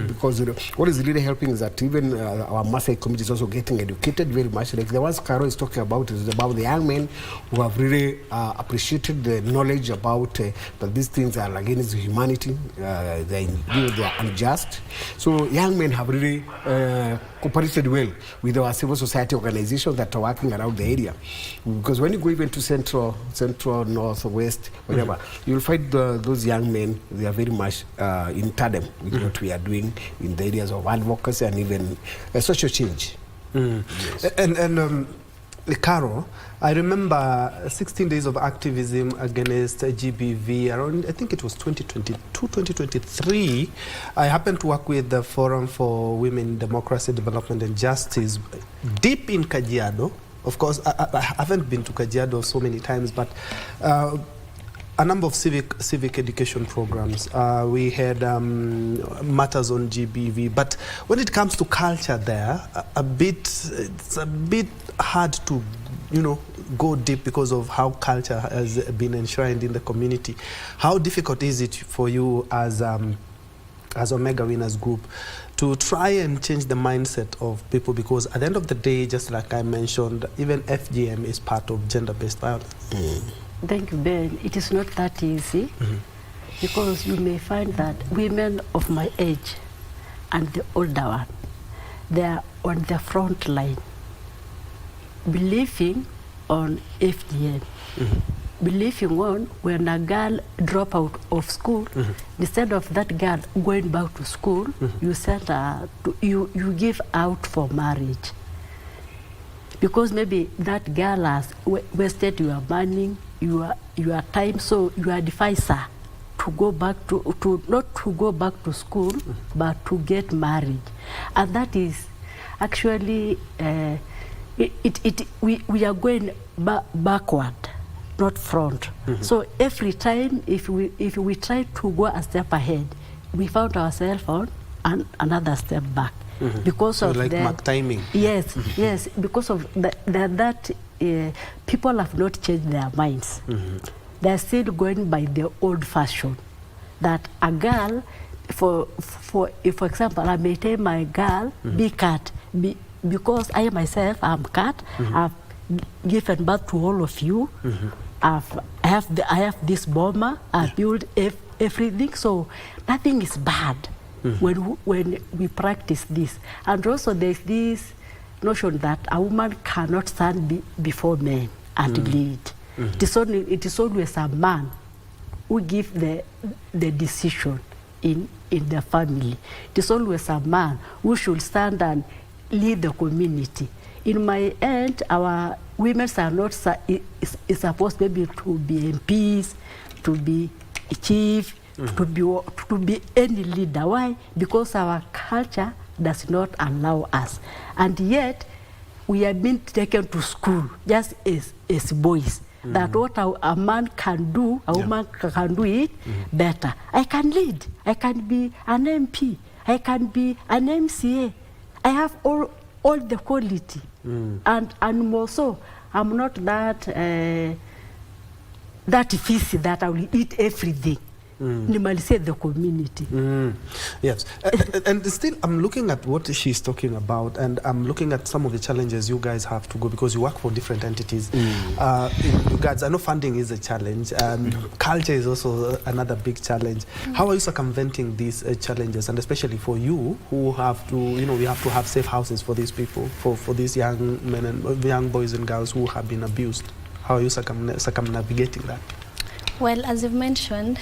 because what is really helping is that even our Maasai community is also getting educated very much. Like the ones Caro is talking about is about the young men who have really appreciated the knowledge about that these things are against humanity, they are unjust. So young men have really cooperated well with our civil society organizations that are working around the area. Because when you go even to central, north, west, whatever, you'll find those young men, they are very much in tandem with what we are doing in the areas of advocacy and even social change. Yes. And Caro, I remember 16 days of activism against GBV around, I think it was 2022, 2023. I happened to work with the Forum for Women, Democracy, Development and Justice deep in Kajiado. Of course, I haven't been to Kajiado so many times, but a number of civic education programs. We had matters on GBV, but when it comes to culture there, it's a bit hard to, go deep because of how culture has been enshrined in the community. How difficult is it for you as Omega Winners Group to try and change the mindset of people? Because at the end of the day, just like I mentioned, even FGM is part of gender-based violence. Thank you, Ben. It is not that easy because you may find that women of my age and the older one, they are on the front line, believing on FDN, believing on when a girl drop out of school, instead of that girl going back to school, you send her to, you give out for marriage. Because maybe that girl has wasted your money, your time, so you advise her to go back to not to go back to school, but to get married. And that is actually, we are going backward, not front. So every time, if we try to go a step ahead, we found ourselves on another step back. Because of like the timing. Yes, yes, because of that people have not changed their minds. They're still going by the old fashion. That a girl, for example, I may tell my girl, be cut, because I myself am cut. I've given birth to all of you. I have this bomber. I build everything, so nothing is bad. When we practice this. And also there's this notion that a woman cannot stand before men and lead. It is always a man who gives the decision in the family. It is always a man who should stand and lead the community. In my end, our women are not is supposed maybe to be MPs, to be chief, to be any leader. Why? Because our culture does not allow us. And yet, we are being taken to school just as boys. That what a man can do, a woman can do it better. I can lead. I can be an MP. I can be an MCA. I have all the quality. And more so, I'm not that fishy that I will eat everything. Say the community. Yes, and still I'm looking at what she's talking about, and I'm looking at some of the challenges you guys have to go, because you work for different entities. In regards, I know funding is a challenge, and culture is also another big challenge. How are you circumventing these challenges, and especially for you who have to, we have to have safe houses for these people, for these young men and young boys and girls who have been abused? How are you circumnavigating that? Well, as you've mentioned,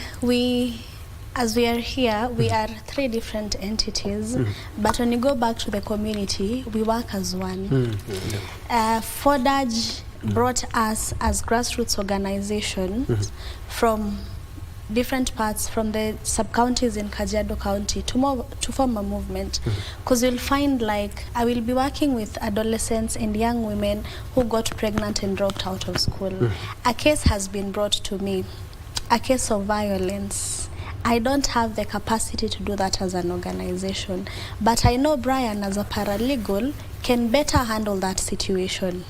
as we are here, we are 3 different entities, but when you go back to the community, we work as one. FODAJ brought us as grassroots organizations from different parts, from the sub-counties in Kajiado County to form a movement. Because you'll find, like, I will be working with adolescents and young women who got pregnant and dropped out of school. A case has been brought to me, a case of violence. I don't have the capacity to do that as an organization, but I know Brian as a paralegal can better handle that situation.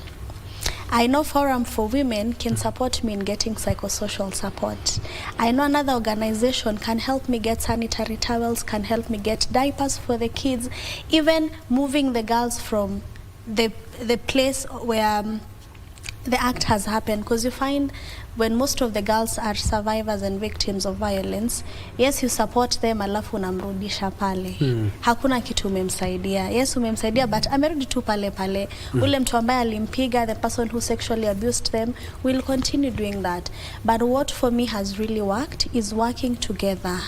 I know Forum for Women can support me in getting psychosocial support. I know another organization can help me get sanitary towels, can help me get diapers for the kids, even moving the girls from the place where the act has happened. Because you find when most of the girls are survivors and victims of violence, yes, you support them, alafu unamrudisha pale. Hakuna kitu umemsaidia. Yes, umemsaidia, but amerudi tu pale pale. Ule mtu ambaye alimpiga, the person who sexually abused them, will continue doing that. But what for me has really worked is working together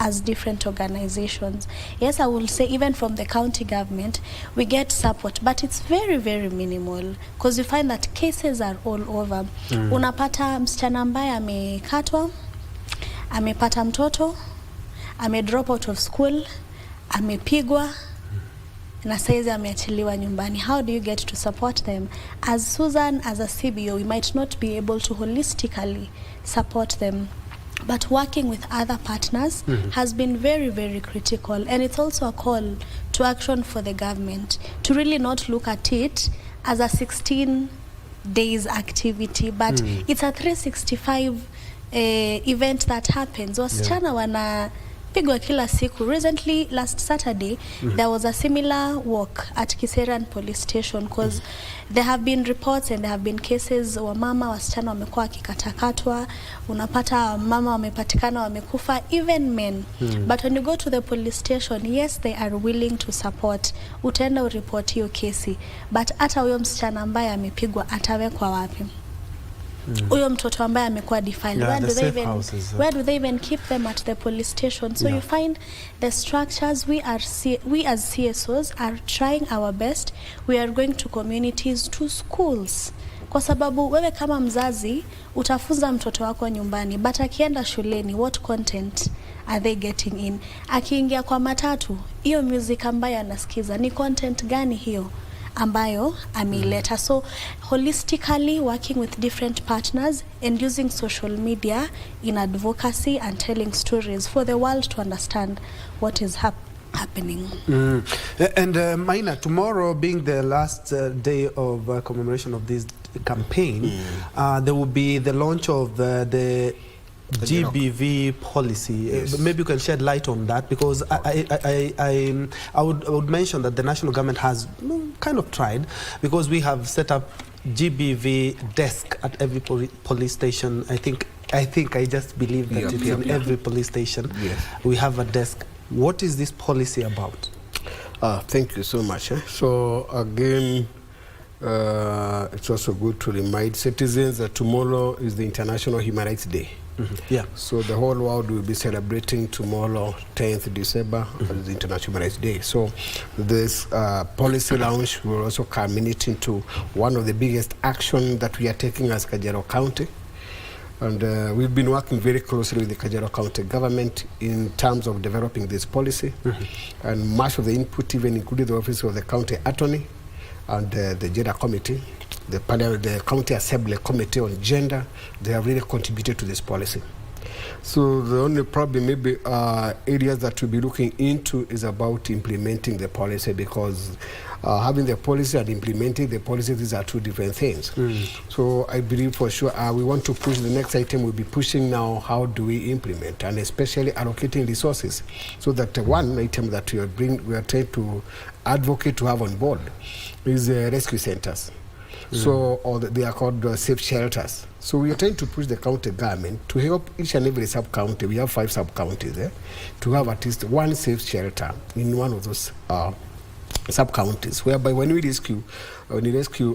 as different organizations. Yes, I will say even from the county government, we get support, but it's very, very minimal, because you find that cases are all over. Unapata msichana ambaye amekatwa, amepata mtoto, drop out of school, amepigwa, na saizi ameachiliwa nyumbani. How do you get to support them? As Susan, as a CBO, we might not be able to holistically support them, but working with other partners has been very, very critical. And it's also a call to action for the government to really not look at it as a 16 days activity, but it's a 365 event that happens. Wasichana pigwa kila siku. Recently, last Saturday, there was a similar walk at Kiseran police station because there have been reports and there have been cases wa mama wasichana wamekuwa kikatakatwa, unapata mama wamepatikana wamekufa, even men. But when you go to the police station, yes, they are willing to support. Utaenda uripoti hiyo kesi, but hata huyo msichana ambaye amepigwa atawekwa wapi? Huyo mtoto ambaye amekuwa defiled, where do they even keep them at the police station? So you find the structures. We as CSOs are trying our best. We are going to communities, to schools, kwa sababu wewe kama mzazi utafunza mtoto wako nyumbani, but akienda shuleni, what content are they getting in? Akiingia kwa matatu, hiyo music ambayo anasikiza ni content gani hiyo ambayo ameileta? So holistically working with different partners and using social media in advocacy and telling stories for the world to understand what is happening. And Maina, tomorrow being the last day of commemoration of this campaign, there will be the launch of the GBV policy. Yes. Maybe you can shed light on that, because I would mention that the national government has kind of tried, because we have set up GBV desk at every police station. I just believe that it's in every police station. We have a desk. What is this policy about? Thank you so much. So again, it's also good to remind citizens that tomorrow is the International Human Rights Day. So the whole world will be celebrating tomorrow, 10th December, as the International Human Rights Day. So this policy launch will also culminate into one of the biggest action that we are taking as Kajiado County. And we've been working very closely with the Kajiado County government in terms of developing this policy. And much of the input even included the Office of the County Attorney and the Gender Committee, the County Assembly Committee on Gender. They have really contributed to this policy. So the only problem maybe areas that we'll be looking into is about implementing the policy, because having the policy and implementing the policy, these are two different things. So I believe for sure we want to push. The next item we'll be pushing now, how do we implement, and especially allocating resources, so that one item that we are trying to advocate to have on board is rescue centers. So they are called safe shelters. So we are trying to push the county government to help each and every sub-county. We have 5 sub-counties there, to have at least one safe shelter in one of those sub-counties, whereby when we rescue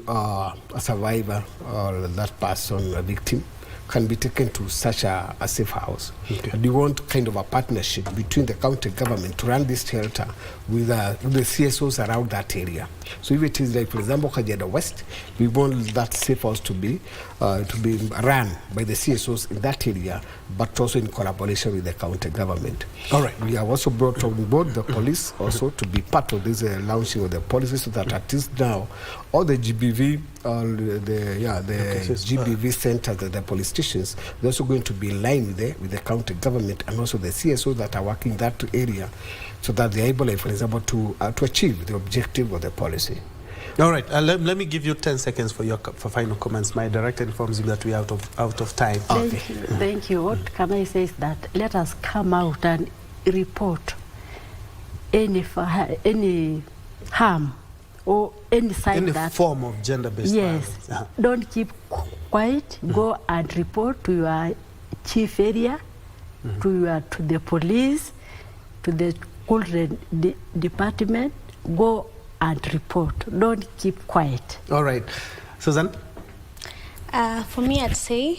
a survivor or that person, a victim, can be taken to such a safe house. And we want kind of a partnership between the county government to run this shelter with the CSOs around that area. So if it is like, for example, Kajiado West, we want that safe house to be run by the CSOs in that area, but also in collaboration with the county government. All right. We have also brought on board the police also to be part of this launching of the policy, so that at least now all the GBV, GBV centers, the police stations, they're also going to be in line with the county government and also the CSOs that are working in that area, so that they're able, for example, to achieve the objective of the policy. All right. Let me give you 10 seconds for final comments. My director informs me that we are out of time. Thank you. What can I say is that let us come out and report any harm or any sign any form of gender-based violence. Don't keep quiet. Go and report to your chief area, to the police, to the school department. Go and report. Don't keep quiet. All right. Susan? For me, I'd say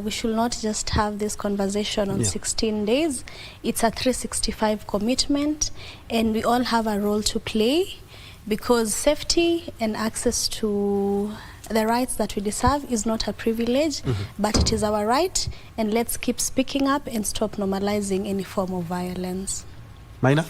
we should not just have this conversation on 16 days. It's a 365 commitment, and we all have a role to play, because safety and access to the rights that we deserve is not a privilege, but it is our right, and let's keep speaking up and stop normalizing any form of violence. Maina?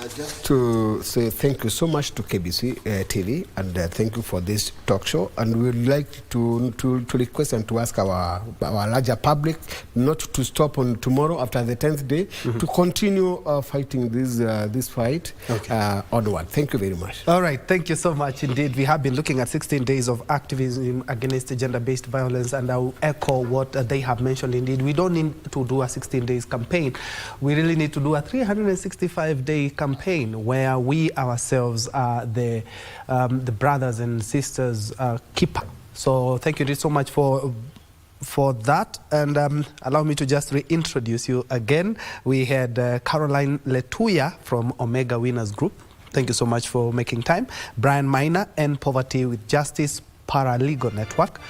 Just to say thank you so much to KBC TV and thank you for this talk show, and we would like to request and to ask our larger public not to stop on tomorrow after the 10th day, to continue fighting this fight onward. Thank you very much. All right, thank you so much indeed. We have been looking at 16 days of activism against gender-based violence, and I will echo what they have mentioned. Indeed, we don't need to do a 16 days campaign. We really need to do a 365-day campaign where we ourselves are the brothers and sisters keeper. So thank you so much for that, and allow me to just reintroduce you again. We had Caroline Letuya from Omega Winners Group. Thank you so much for making time. Brian Maina and Poverty with Justice Paralegal Network.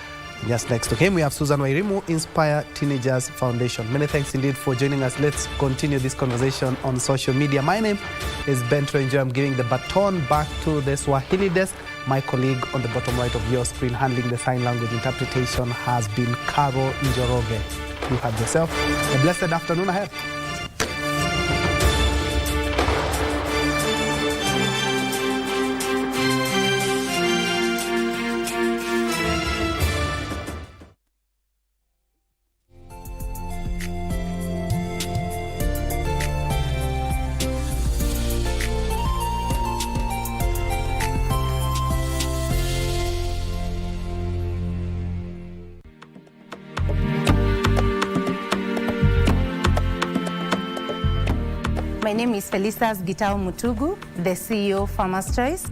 Just next to him, we have Susan Wairimu, Inspire Teenagers Foundation. Many thanks indeed for joining us. Let's continue this conversation on social media. My name is Njue. I'm giving the baton back to the Swahili desk. My colleague on the bottom right of your screen handling the sign language interpretation has been Caro Njoroge. You have yourself a blessed afternoon ahead. My name is Felicitas Gitao Mutugu, the CEO of Farmer's Choice.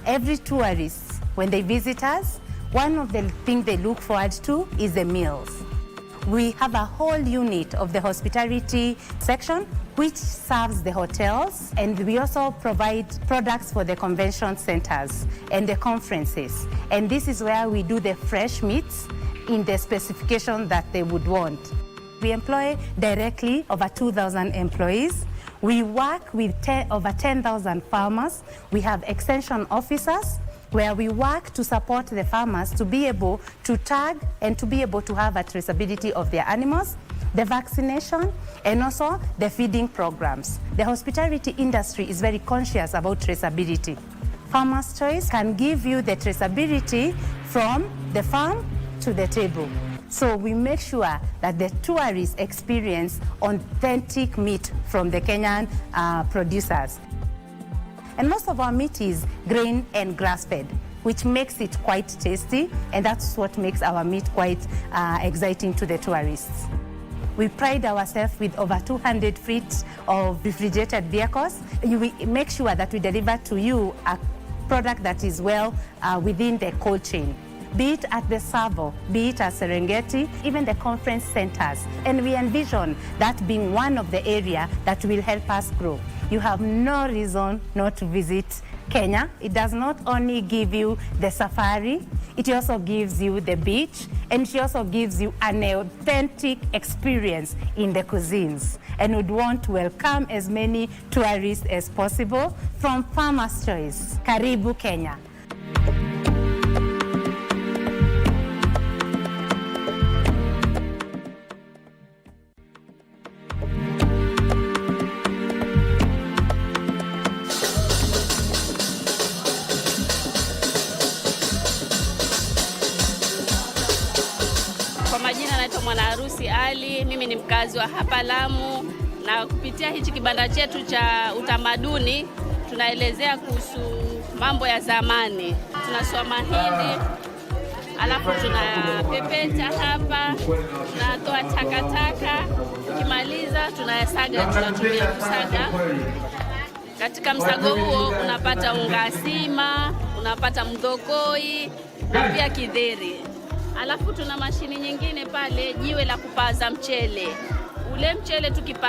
Every tourist, when they visit us, one of the things they look forward to is the meals. We have a whole unit of the hospitality section which serves the hotels, and we also provide products for the convention centers and the conferences. And this is where we do the fresh meats in the specification that they would want. We employ directly over 2,000 employees. We work with over 10,000 farmers. We have extension officers where we work to support the farmers to be able to tag and to be able to have a traceability of their animals, the vaccination, and also the feeding programs. The hospitality industry is very conscious about traceability. Farmer's Choice can give you the traceability from the farm to the table. So we make sure that the tourists experience authentic meat from the Kenyan producers. And most of our meat is grain and grass-fed, which makes it quite tasty, and that's what makes our meat quite exciting to the tourists. We pride ourselves with over 200 fleets of refrigerated vehicles. We make sure that we deliver to you a product that is well within the cold chain. Be it at the Savo, be it at Serengeti, even the conference centers. And we envision that being one of the areas that will help us grow. You have no reason not to visit Kenya. It does not only give you the safari, it also gives you the beach, and it also gives you an authentic experience in the cuisines. And we'd want to welcome as many tourists as possible from Farmer's Choice. Karibu Kenya. Mwanaharusi Ali, mimi ni mkazi wa hapa Lamu, na kupitia hichi kibanda chetu cha utamaduni tunaelezea kuhusu mambo ya zamani. Tunasoma mahindi, alafu tunapepeta hapa, tunatoa takataka, tukimaliza tunayasaga, tunatumia kusaga. Katika msago huo unapata unga sima, unapata mdhokoi na pia kidheri. Alafu tuna mashini nyingine pale, jiwe la kupaza mchele. Ule mchele tukipa